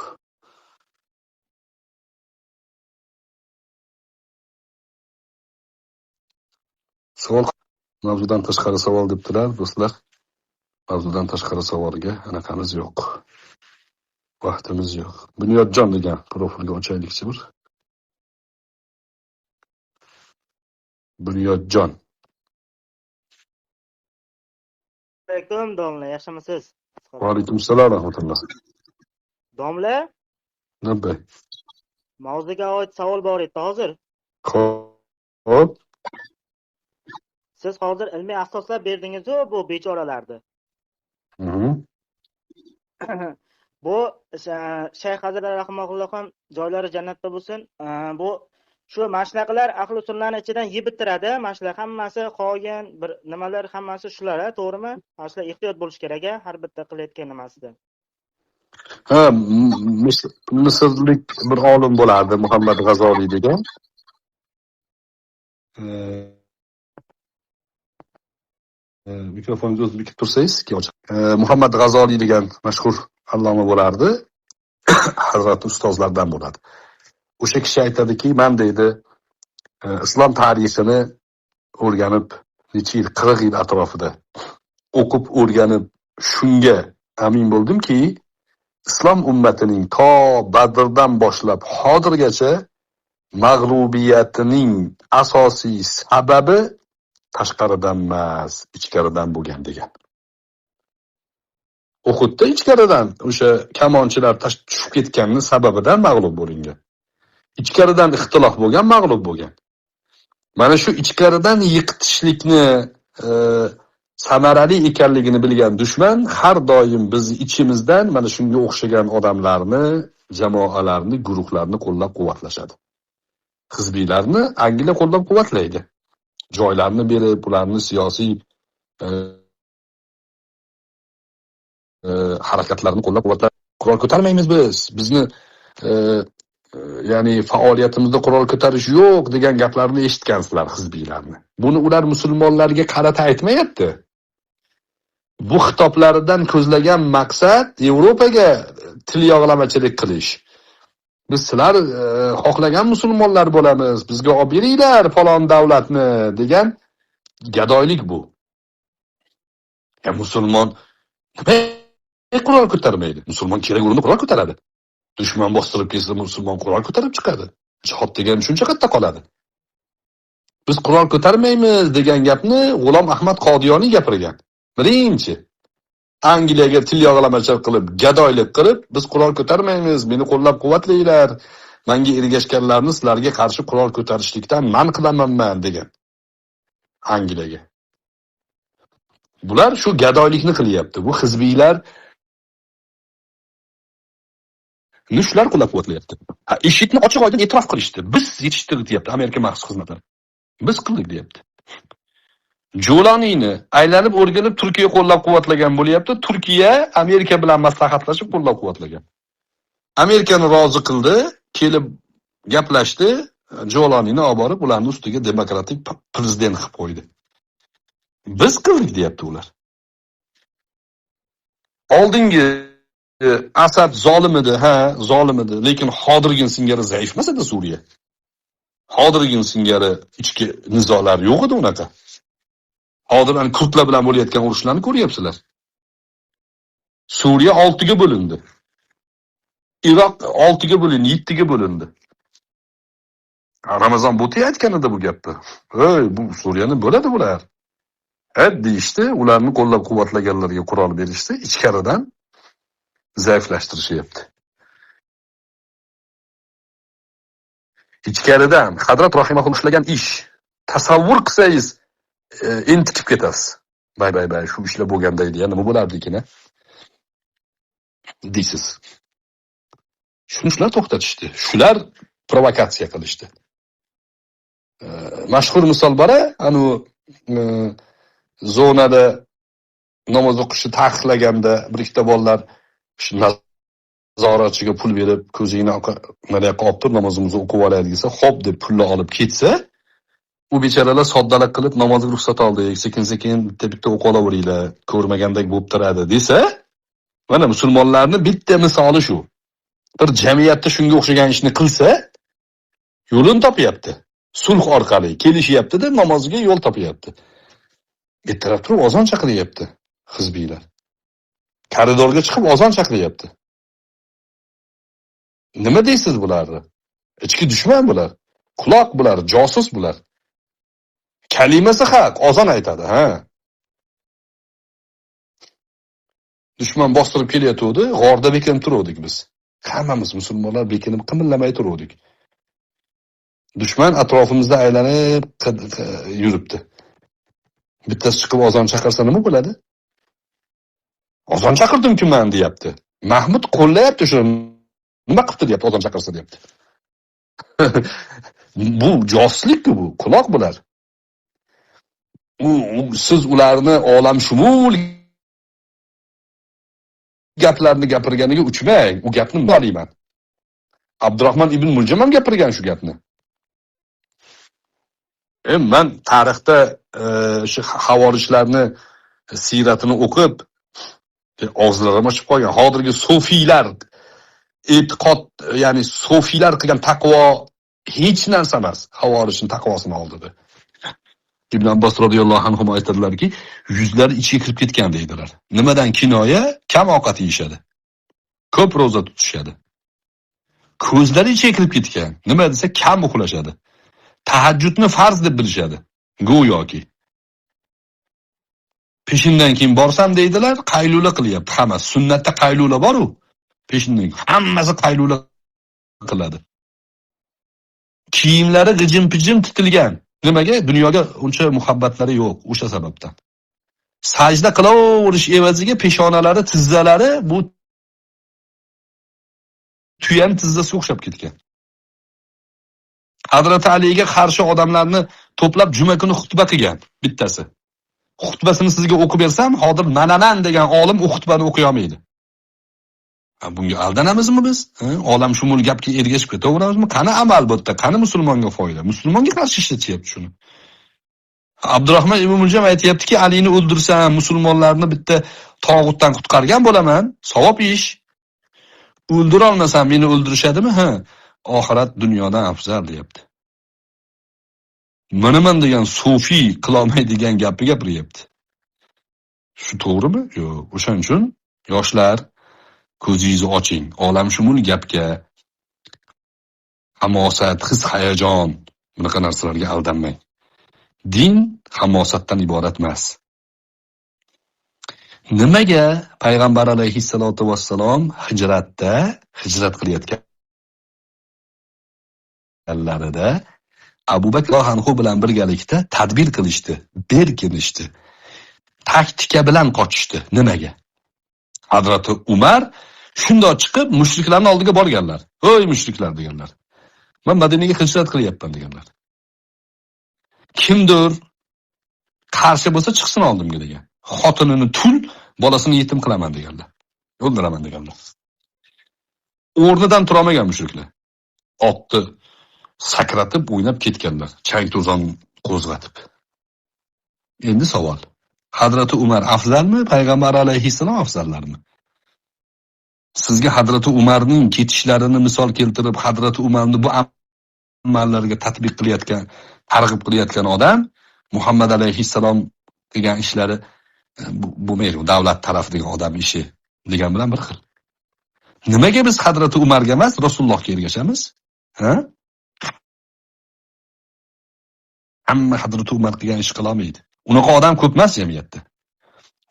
Savol mavzudan tashqari savol debdilar do'stlar. Mavzudan tashqari savolga anaqamiz yo'q. Vaqtimiz yo'q. Bunyodjon degan profilga ochaylikchi bir. Bunyodjon. Alaykum domla, yaxshimisiz? Va alaykum assalom rahmatulloh. Domla, Nima? mavzuga oid savol bor edi hozir. Xo'p. Siz hozir ilmiy asoslab berdingiz-ku bu bechoralarni. Bu Shayx Hazrat rahimahulloh ham joylari jannatda bo'lsin. Bu shu mashlaqlar ahli sunnatning ichidan yeb bitiradi. Mashlar hammasi xoin, bir nimalar hammasi shular, to'g'rimi? Mashlar ehtiyot bo'lish kerak, har bitta qilayotgan nimasida. Ha, Misrlik bir olim bo'lardi, Muhammad G'azoliy degan. Mikrofoningizni o'zib bikib tursangiz, Muhammad G'azoliy degan mashhur alloma bo'lardi. Hazrat ustozlardan bo'ladi. O'sha kishi aytadiki, men deydi, islom tarixini o'rganib, necha yil, 40 yil atrofida o'qib, o'rganib, shunga amin bo'ldimki, islom ummatining to Badrdan boshlab hozirgacha mag'lubiyatining asosiy sababi tashqaridan emas, ichkaridan bo'lgan degan. Uhudda ichkaridan o'sha kamonchilar tushib ketganning sababidan mag'lub bo'lingan. Ichkaridan ixtilof bo'lgan, mag'lub bo'lgan. Mana shu ichkaridan yiqitishlikni samarali ekanligini bilgan dushman har doim biz ichimizdan mana shunga o'xshagan odamlarni, jamoalarni, guruhlarni qo'llab-quvvatlashadi. Hizbiylarni Angliya qo'llab-quvvatlaydi. Joylarni berib, ularni siyosiy harakatlarni qo'llab-quvvatlab, qurol ko'tarmaymiz biz. Bizni ya'ni faoliyatimizda qurol ko'tarish yo'q degan gaplarni eshitgansizlar hizbiylarni. Buni ular musulmonlarga qarata aytmayapti. Bu xitoblaridan ko'zlagan maqsad Yevropaga til yog'lamachilik qilish. Biz sizlar xohlagan musulmonlar bo'lamiz, bizga olib beringlar falon davlatni degan gadoylik bu. Musulmon nima qurol ko'tarmaydi? Musulmon kerak o'rinda qurol ko'taradi. Dushman bostirib kelsa, musulmon qurol ko'tarib chiqadi. Jihod degan shuncha qatta qoladi. Biz qurol ko'tarmaymiz degan gapni G'ulom Ahmad Qodiyoniy gapirgan. Birinchi. Angliyaga til yog'lamachilik qilib, gadoylik qilib, biz qurol ko'tarmaymiz, meni qo'llab-quvvatlanglar. Menga ergashganlarni sizlarga qarshi qurol ko'tarishlikdan man qilamanman degan. Angliyaga. Bular shu gadoylikni qilyapti. Bu hizbiylar shular qo'llab-quvvatlayapti. Eshikni ochiq-oydin e'tirof qilishdi. Biz yetishtirdik deyapti Amerika maxsus xizmatlari. Biz qildik deyapti. Jo'lanini aylanib o'rganib Turkiya qo'llab-quvvatlagan bo'lyapti. Turkiya Amerika bilan maslahatlashib qo'llab-quvvatlagan. Amerikani rozi qildi, kelib gaplashdi, Jo'lanini olib borib ularning ustiga demokratik prezident qilib qo'ydi. Biz qildik deyapti ular. Oldingi Asad zolim edi, zolim edi, lekin hozirgi singari zaif emas edi Suriya. Hozirgi singari ichki nizolar yo'q edi unaqa. Hozir kurdlar bilan bo'layotgan urushlarni ko'ryapsizlar. Suriya 6 ga bo'lindi. Iroq 6 ga bo'lindi, 7 ga bo'lindi. Ramazon Bo'tiy aytgan edi bu gapni. Bu Suriyani bo'ladi bular. Deyishdi, ularni qo'llab-quvvatlaganlarga qurol berishdi, ichkaridan zaiflashtirishyapti. Ichkaridan Hadrat Rahimahulloh ishlagan ish. Tasavvur qilsangiz, entikib ketasiz. Bay, shu ishlar bo'lganda edi, nima bo'lardi ekan, deysiz. Shular to'xtatishdi. Shular provokatsiya qilishdi. Mashhur misol bor, zonada namoz o'qishni taqiqlaganda bir ikkita bolalar nazoratchiga pul berib, ko'zingni mana olib tur, namozimizni o'qib olaylik desa, xo'p deb pulni olib ketsa, u bechoralar soddalik qilib namozga ruxsat oldik, sekin-sekin bitta o'qib olaveringlar, ko'rmagandek bo'lib turadi desa, mana musulmonlarning bitta misoli shu. Bir jamiyatda shunga o'xshagan ishni qilsa, yo'lini topyapti. Sulh orqali kelishyapti-da, namozga yo'l topyapti. Ertalab turib ozon chaqiryapti hizbiylar. Koridorga chiqib ozon chaqiryapti. Nima deysiz bularni? Ichki dushman bular. Quloq bular, josus bular. Kalimasi haq, ozon aytadi, Dushman bostirib kelayotdi, g'orda bekinib turdik biz. Hammamiz musulmonlar bekinib qimillamay turdik. Dushman atrofimizda aylanib yuribdi. Bittasi chiqib ozon chaqirsa nima bo'ladi? Ozon chaqirdim-ku men deyapti. Mahmud qo'llayapti shuni. Nima qilibdi deyapti, ozon chaqirsa deyapti. Bu josuslik-ku bu, quloq bular. Siz ularni olamshumul gaplarni gapirganiga uchmang. U gapni bilmayman. Abdurahmon ibn Muljam ham gapirgan shu gapni. Men tarixda shu havorijlarni siyratini o'qib, og'izlarim ochib qolgan. Hozirgi sufiylar e'tiqod, ya'ni sufiylar qilgan taqvo hech narsa emas. Havorijning taqvosini oldida. Ibn Abbos radhiyallohu anhu aytadilarki, yuzlari ichiga kirib ketgan deydilar. Nimadan kinoya? Kam ovqat yeyishadi. Ko'p roza tutishadi. Ko'zlari ichiga kirib ketgan. Nima desa, kam uxlashadi. Tahajjudni farz deb bilishadi. Go'yoki. Peshindan keyin borsam deydilar, qaylula qilyapti. Hamma sunnatda qaylula bor-ku. Peshindan hammasi qaylula qiladi. Kiyimlari g'ijim-pijim titilgan. Nimaga? Dunyoga uncha muhabbatlari yo'q, o'sha sababdan. Sajda qilaverish evaziga peshonalari, tizzalari bu tuyan tizzasiga o'xshab ketgan. Hazrat Aliga qarshi odamlarni to'plab juma kuni xutba qilgan bittasi. Xutbasini sizga o'qib bersam, hozir Nananan degan olim u xutbani o'qiy olmaydi. Bunga aldanamizmi biz? Olam shumul gapga ergashib ketaveramizmi? Qani amal bu yerda? Qani musulmonga foyda? Musulmonga qarshi ishlatyapti shuni. Abdurahmon ibn Muljam aytayaptiki, Alini o'ldirsam, musulmonlarni bitta tog'utdan qutqargan bo'laman. Savob ish. O'ldira olmasam meni o'ldirishadimi? Oxirat dunyodan afzal deyapti. Mana degan sufiy qilolmaydigan gapni gapiryapti. Shu to'g'rimi? Yo'q. O'shaning uchun yoshlar ko'zingizni oching. Olamshumul gapga, hamosat, his-hayajon, bunaqa narsalarga aldanmang. Din hamosatdan iborat emas. Nimaga payg'ambar alayhissalotu vassalom hijrat qilayotganlarida Abu Bakr anhu bilan birgalikda tadbir qilishdi, berkinishdi, taktika bilan qochishdi. Nimaga? Hazrati Umar shundoq chiqib mushriklarning oldiga borganlar. "Ey mushriklar" deganlar. "Men Madinaga hijrat qilyapman" deganlar. Kimdir qarshi bo'lsa chiqsin oldimga degan. Xotinini tul, bolasini yetim qilaman deganlar. O'ldiraman deganlar. O'rnidan turolmagan mushriklar. Otni sakratib o'ynab ketganlar, chang to'zon qo'zg'atib. Endi savol: Hazrati Umar afzalmi, payg'ambar alayhissalom afzallarmi? Sizga Hazrati Umarning ketishlarini misol keltirib, Hazrati Umarni bu amallarga tatbiq qilayotgan, targ'ib qilayotgan odam Muhammad alayhissalom degan ishlari bo'lmaydi, davlat tarafidan odam ishi degan bilan bir xil. Nimaga biz Hazrati Umarga emas, Rasulullohga ergashamiz? Ha? Hamma Hazrati Umar qilgan ish qila olmaydi. Unaqa odam ko'p emas jamiyatda.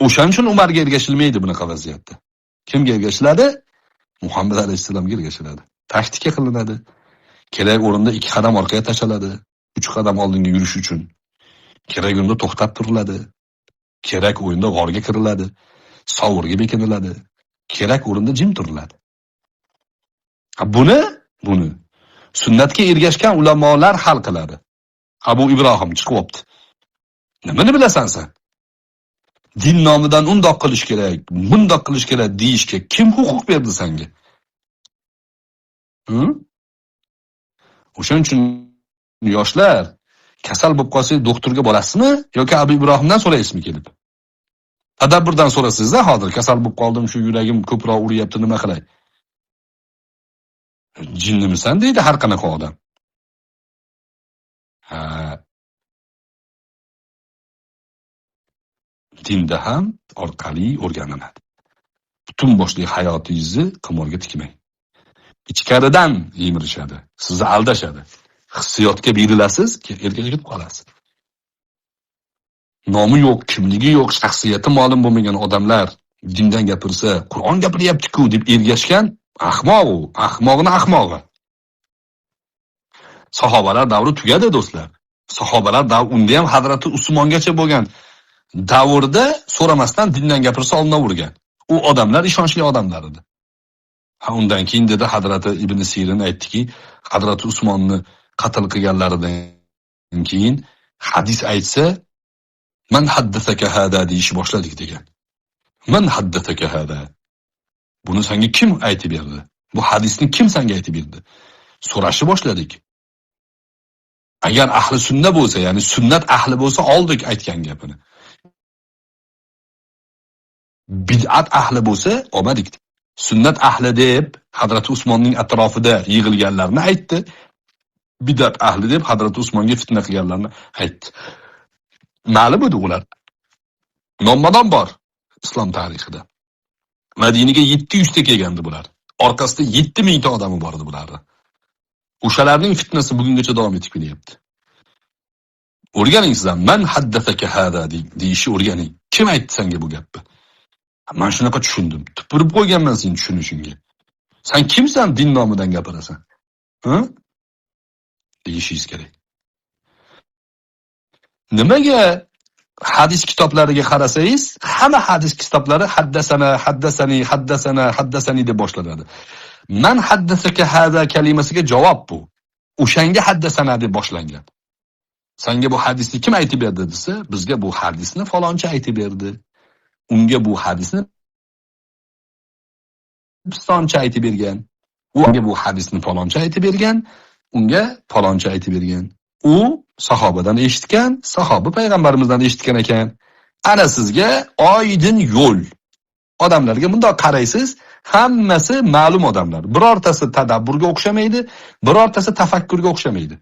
O'shaning uchun Umarga ergashilmaydi bunaqa vaziyatda. Kimga ergashiladi? Muhammad alayhissalomga ergashiladi. Taktika qilinadi. Kerak o'rinda 2 qadam orqaga tashlanadi, 3 qadam oldinga yurish uchun. Kerak o'rinda to'xtab turiladi. Kerak o'rinda g'orga kiriladi, sovurga bekiniladi. Kerak o'rinda jim turiladi. Buni sunnatga ergashgan ulamolar hal qiladi. Abu Ibrohim chiqyapti. Nimani bilasan sen? Din nomidan undoq qilish kerak, bundoq qilish kerak deyishga kim huquq berdi senga? O'shaning uchun yoshlar kasal bo'lib qolsangiz doktorga borasizmi yoki Abu Ibrohimdan so'raysizmi kelib? Tadabburdan so'rasizda, hozir kasal bo'lib qoldim, shu yuragim ko'proq uryapti, nima qilay? Jinnimisan deydi har qanaqa odam. Dinda ham orqali o'rganiladi. Butun boshli hayotingizni qimorga tikmang. Ichkaridan yemirishadi, sizni aldashadi. Hissiyotga berilasiz, ergashib qolasiz. Nomi yo'q, kimligi yo'q, shaxsiyati ma'lum bo'lmagan odamlar dindan gapirsa, Qur'on gapiryapti-ku deb ergashgan ahmoq u, ahmoqning ahmog'i. Sahobalar davri tugadi do'stlar. Sahobalar davri unda ham Hazrati Usmongacha bo'lgan davrda so'ramasdan dindan gapirsa olinavergan. U odamlar ishonchli odamlar edi. Undan keyin dedi Hazrati Ibn Sirin aytdiki, Hazrati Usmonni qatl qilganlaridan keyin hadis aytsa, "Man haddasaka hada" deyish boshladik degan. "Man haddasaka hada." Buni senga kim aytib berdi? Bu hadisni kim senga aytib berdi? So'rashni boshladik. Agar ahli sunna bo'lsa, ya'ni sunnat ahli bo'lsa, oldik aytgan gapini. Bid'at ahli bo'lsa, olmadik. Sunnat ahli deb Hazrati Usmonning atrofida yig'ilganlarni aytdi. Bid'at ahli deb Hazrati Usmonga fitna qilganlarni aytdi. Ma'lum edi ular. Nommadon bor islom tarixida. Madinaga 700 ta kelgandi bular. Orqasida 7000 ta odami bor edi bularning. O'shalarning fitnasi bugungacha davom etib kelyapti. O'rganing sizlar, "Man haddasaka hada" deyishi o'rganing. Kim aytdi senga bu gapni? Men shunaqa tushundim. Tupurib qo'yganman sen tushunishingga. Sen kimsan din nomidan gapirasan? Deyishingiz kerak. Nimaga hadis kitoblariga qarasangiz, hamma hadis kitoblari haddasani deb boshlanadi. Man haddasaka hada kalimasiga javob bu. O'shanga haddasana deb boshlangan. Senga bu hadisni kim aytib berdi desa, bizga bu hadisni falonchi aytib berdi. Unga bu hadisni pistonchi aytib bergan. Unga bu hadisni falonchi aytib bergan. Unga falonchi aytib bergan. U sahobadan eshitgan, sahoba payg'ambarimizdan eshitgan ekan. Ana sizga oydin yo'l. Odamlarga bundoq qaraysiz, hammasi ma'lum odamlar. Birortasi tadabburga o'xshamaydi, birortasi tafakkurga o'xshamaydi.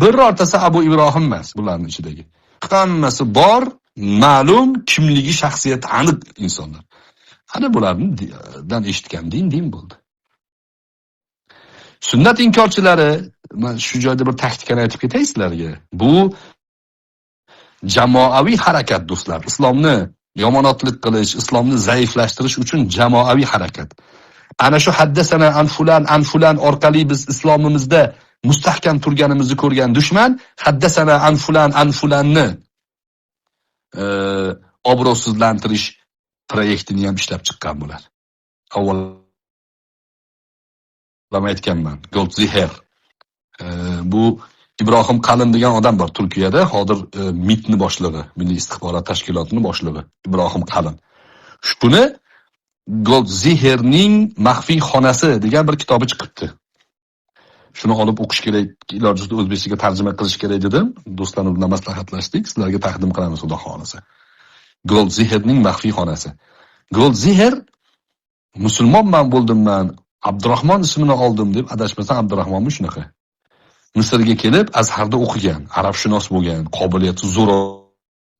Birortasi Abu Ibrohim emas bularning ichidagi. Hammasi bor, ma'lum, kimligi, shaxsiyati aniq insonlar. Ana bulardan eshitgan din bo'ldi. Sunnat inkorchilari, men shu joyda bir taktikani aytib ketay sizlarga. Bu jamoaviy harakat do'stlar. Islomni yomonotlik qilish, islomni zaiflashtirish uchun jamoaviy harakat. Ana shu haddasana an fulan orqali biz islomimizda mustahkam turganimizni ko'rgan dushman haddasana an fulanni obro'sizlantirish proyektini ham ishlab chiqqan bular. Avval aytganman, Goldziher. Bu Ibrohim Qalin degan odam bor Turkiyada, hozir MITni boshlig'i, Milliy istixborot tashkilotining boshlig'i Ibrohim Qalin. Shuni Goldziherning maxfiy xonasi degan bir kitobi chiqibdi. Shuni olib o'qish kerak, ilojisi o'zbekchaga tarjima qilish kerak dedim. Do'stlarim bilan maslahatlashdik, sizlarga taqdim qilamiz xudo xolisa. Goldziherning maxfiy xonasi. Goldziher musulmonman bo'ldimman, Abdurahmon ismini oldim deb adashmasam Abdurahmonmi shunaqa. Misrga kelib Azharda o'qigan, arabshunos bo'lgan, qobiliyati zo'r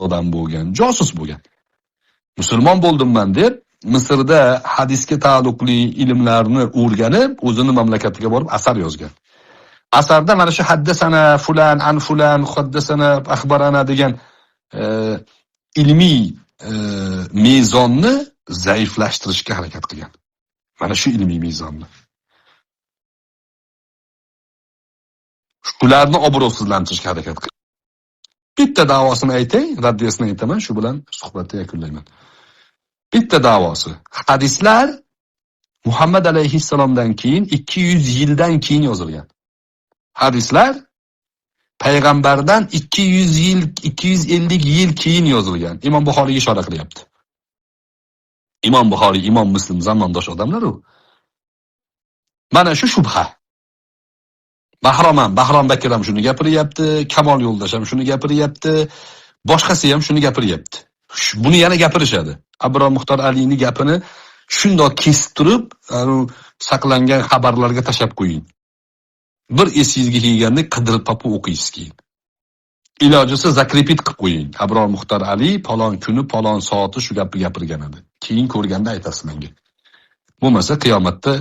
odam bo'lgan, josus bo'lgan. Musulmon bo'ldimman deb Misrda hadisga taalluqli ilmlarni o'rganib, o'zini mamlakatiga borib asar yozgan. Asarda mana shu haddasana fulan an fulan haddasana axbarana degan ilmiy mezonni zaiflashtirishga harakat qilgan. Mana shu ilmiy mezonni. Ularni obro'sizlantirishga harakat qilgan. Bitta da'vosini aytay, raddiyasini aytaman, shu bilan suhbatni yakunlayman. Bitta da'vosi. Hadislar Muhammad alayhissalomdan keyin 200 yildan keyin yozilgan. Hadislar payg'ambardan 200 yil, 250 yil keyin yozilgan. Imom Buxoriyga ishora qilyapti. Imom Buxoriy, Imom Muslim zamondosh odamlar u. Mana shu shubha. Bahrom Bakir ham shuni gapiryapti, Kamol Yo'ldosh ham shuni gapiryapti, boshqasi ham shuni gapiryapti. Buni yana gapirishadi. Abdurohim Muxtor Aliyning gapini shundoq kesib turib, saqlangan xabarlarga tashab qo'ying. Bir esingizga kelganda qidirib topib o'qiysiz keyin. Ilojisi zakrepit qilib qo'ying. Abdurohim Muxtor Ali palon kuni, palon soati shu gapni gapirgan edi. Keyin ko'rganda aytasiz menga. Bo'lmasa qiyomatda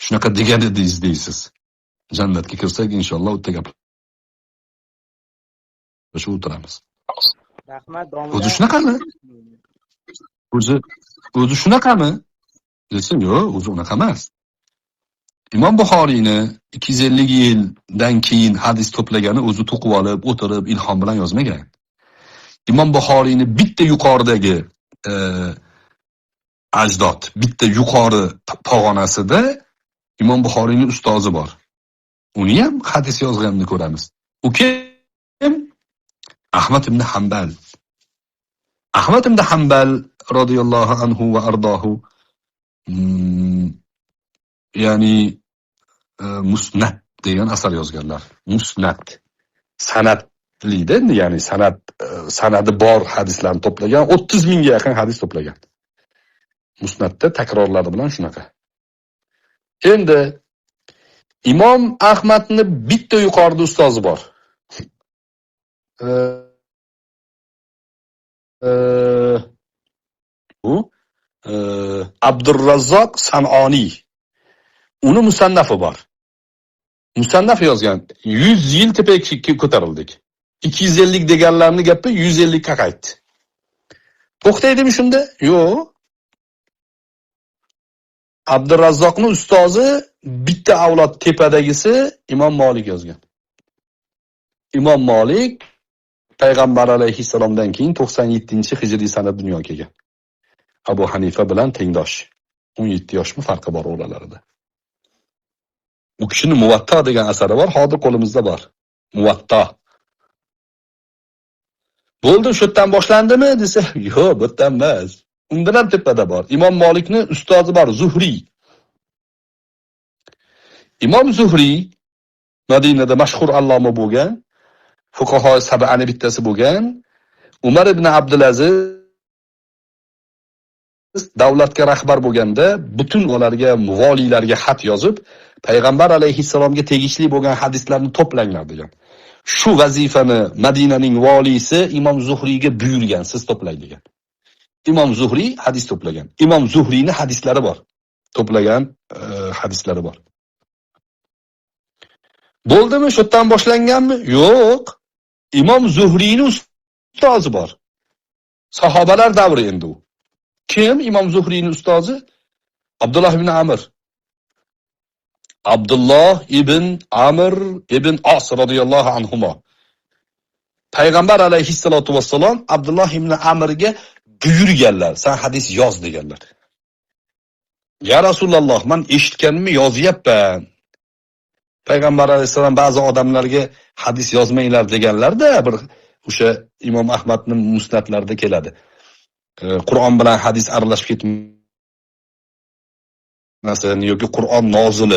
shunaqa degan edingiz deysiz. Jannatga kirsak inshaalloh o'tda gaplashib o'tiramiz. Rahmat, O'zi shunaqami? O'zi shunaqami? Desam, yo'q, o'zi unaqa emas. Imom Buxoriyni 250 yildan keyin hadis to'plagani o'zi to'qib olib, o'tirib, ilhom bilan yozmagan. Imom Buxoriyni bitta yuqoridagi ajdod, bitta yuqori pog'onasida Imom Buxoriyning ustozi bor. Uni ham hadis yozganini ko'ramiz. U kim? Ahmad ibn Hanbal. Ahmad ibn Hanbal radhiyallohu anhu va ardohu ya'ni Musnad degan asar yozganlar. Musnad. Sanadlida, ya'ni sanadi bor hadislarni to'plagan, 30 mingga yaqin hadis to'plagan. Musnadda takrorlari bilan shunaqa. Endi Imom Ahmadni bitta yuqorida ustozi bor. U Abdurrazzoq San'oniy. Uni musannafi bor. Musannaf yozgan. 100 yil tepaga ko'tarildik. 250 deganlarni gapi 150 ga qaytdi. To'xtaydimi shunda? Yo'q. Abdurrazzoqning ustozi bitta avlod tepadagisi Imom Malik yozgan. Imom Malik payg'ambar alayhissalomdan keyin 97-hijriy sanada dunyoga kelgan. Abu Hanifa bilan tengdosh. 17 yoshmi farqi bor o'ralarida. U kishining Muvatta degan asari bor, hozir qo'limizda bor. Muvatta. Bo'ldi, shu yerdan boshlandimi desa, yo'q, bu yerdan emas. Undan ham tepada bor. Imom Malikning ustozi bor, Zuhriy. Imom Zuhriy Madinada mashhur alloma bo'lgan, fuqaho sab'ani bittasi bo'lgan. Umar ibn Abdulaziz davlatga rahbar bo'lganda butun ularga, muvoliylarga xat yozib, payg'ambar alayhissalomga tegishli bo'lgan hadislarni to'planglar degan. Shu vazifani Madinaning voliysi Imom Zuhriyga buyurgan, siz to'plang degan. Imom Zuhriy hadis to'plagan. Imom Zuhriyning hadislari bor. To'plagan hadislari bor. Bo'ldimi? Shu yerdan boshlanganmi? Yo'q. Imom Zuhriyning ustozi bor. Sahobalar davri endi u. Kim? Imom Zuhriyning ustozi Abdullah ibn Amr. Abdullah ibn Amr ibn As radhiyallohu anhuma. Payg'ambar alayhissalatu vassalom Abdullah ibn Amrga buyurganlar, "Sen hadis yoz" deganlar. "Ya Rasululloh, men eshitganimni yozyapman." Payg'ambar alayhissalom ba'zi odamlarga hadis yozmanglar deganlarda, bir o'sha Imom Ahmadning musnatlarida keladi. Qur'on bilan hadis aralashib ketmasin yoki Qur'on nozil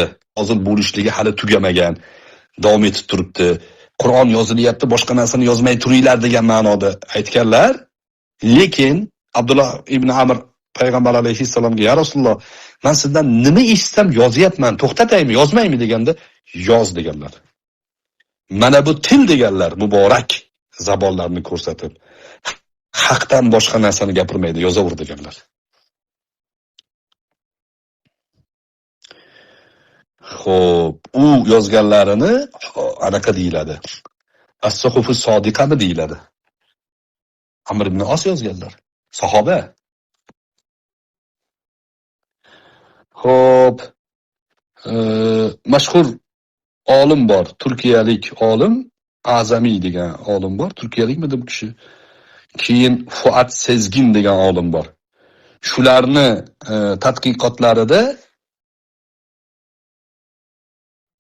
bo'lishligi hali tugamagan, davom etib turibdi. Qur'on yozilyapti, boshqa narsani yozmay turinglar degan ma'noda aytganlar. Lekin Abdullah ibn Amr Payg'ambar alayhissalomga, "Ya Rasululloh, men sizdan nima eshitsam yozyapman, to'xtataymi, yozmaymi?" deganda, "Yoz" deganlar. Mana bu til deganlar muborak zabonlarni ko'rsatib, haqdan boshqa narsani gapirmaydi, yozaver deganlar. Xo'p, u yozganlarini anaqa deyiladi. As-Suhufus Sodiqani deyiladi. Amr ibn As yozganlar. Sahoba. Xo'p, mashhur olim bor, turkiyalik olim, Azamiy degan olim bor. Turkiyalikmi bu kishi? Keyin Fuat Sezgin degan olim bor. Shularni tadqiqotlarida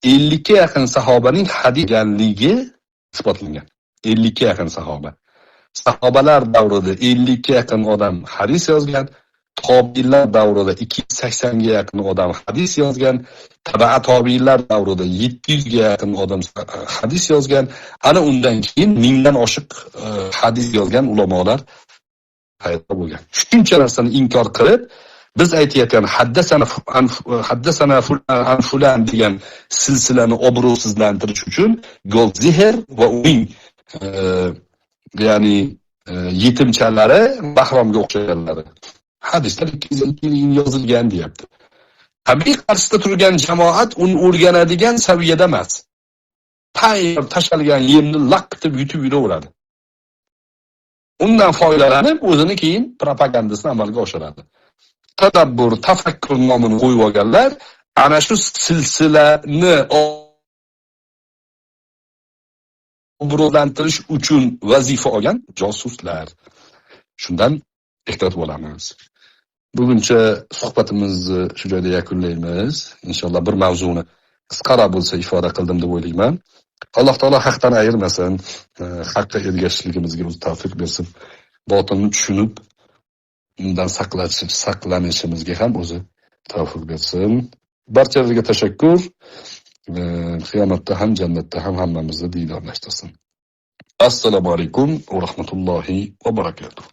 50 ga yaqin sahobaning hadis ganligi isbotlangan. 50 ga yaqin sahoba. Sahobalar davrida 50 ga yaqin odam hadis yozgan. Tobiinlar davrida 280 ga yaqin odam hadis yozgan. Tabi'a tobiinlar davrida 700 ga yaqin odam hadis yozgan. Ana undan keyin 1000 dan oshiq hadis yozgan ulamolar paydo bo'lgan. Shuncha narsani inkor qilib, biz aytayotgan haddasana fulan degan silsilani obro'sizlantirish uchun Goldziher va uning ya'ni yetimchalari, Bahromga o'xshaganlari hadislar 202 yil yozilgan deyapti. Tabiiy qarshisida turgan jamoat uni o'rganadigan saviyada emas. Tayyor tashalgan yemni laqitib yutib yuraveradi. Undan foydalanib o'zini keyin propagandasini amalga oshiradi. Tadabbur, tafakkur nomini qo'yib olganlar ana shu silsilani obro'lantirish uchun vazifa olgan josuslar. Shundan ehtiyot bo'lamiz. Buguncha suhbatimizni shu joyda yakunlaymiz. Inshaalloh bir mavzuni qisqaroq bo'lsa ifoda qildim deb o'ylayman. Alloh taolo haqdan ayirmasin, haqqa ergashishligimizga o'zi tavfiq bersin. Botinni tushunib, undan saqlanishimizga ham o'zi tavfiq bersin. Barchalarga tashakkur. Qiyomatda ham jannatda ham hammamizni diydorlashtirsin. Assalomu alaykum va rahmatullohi va barakatuh.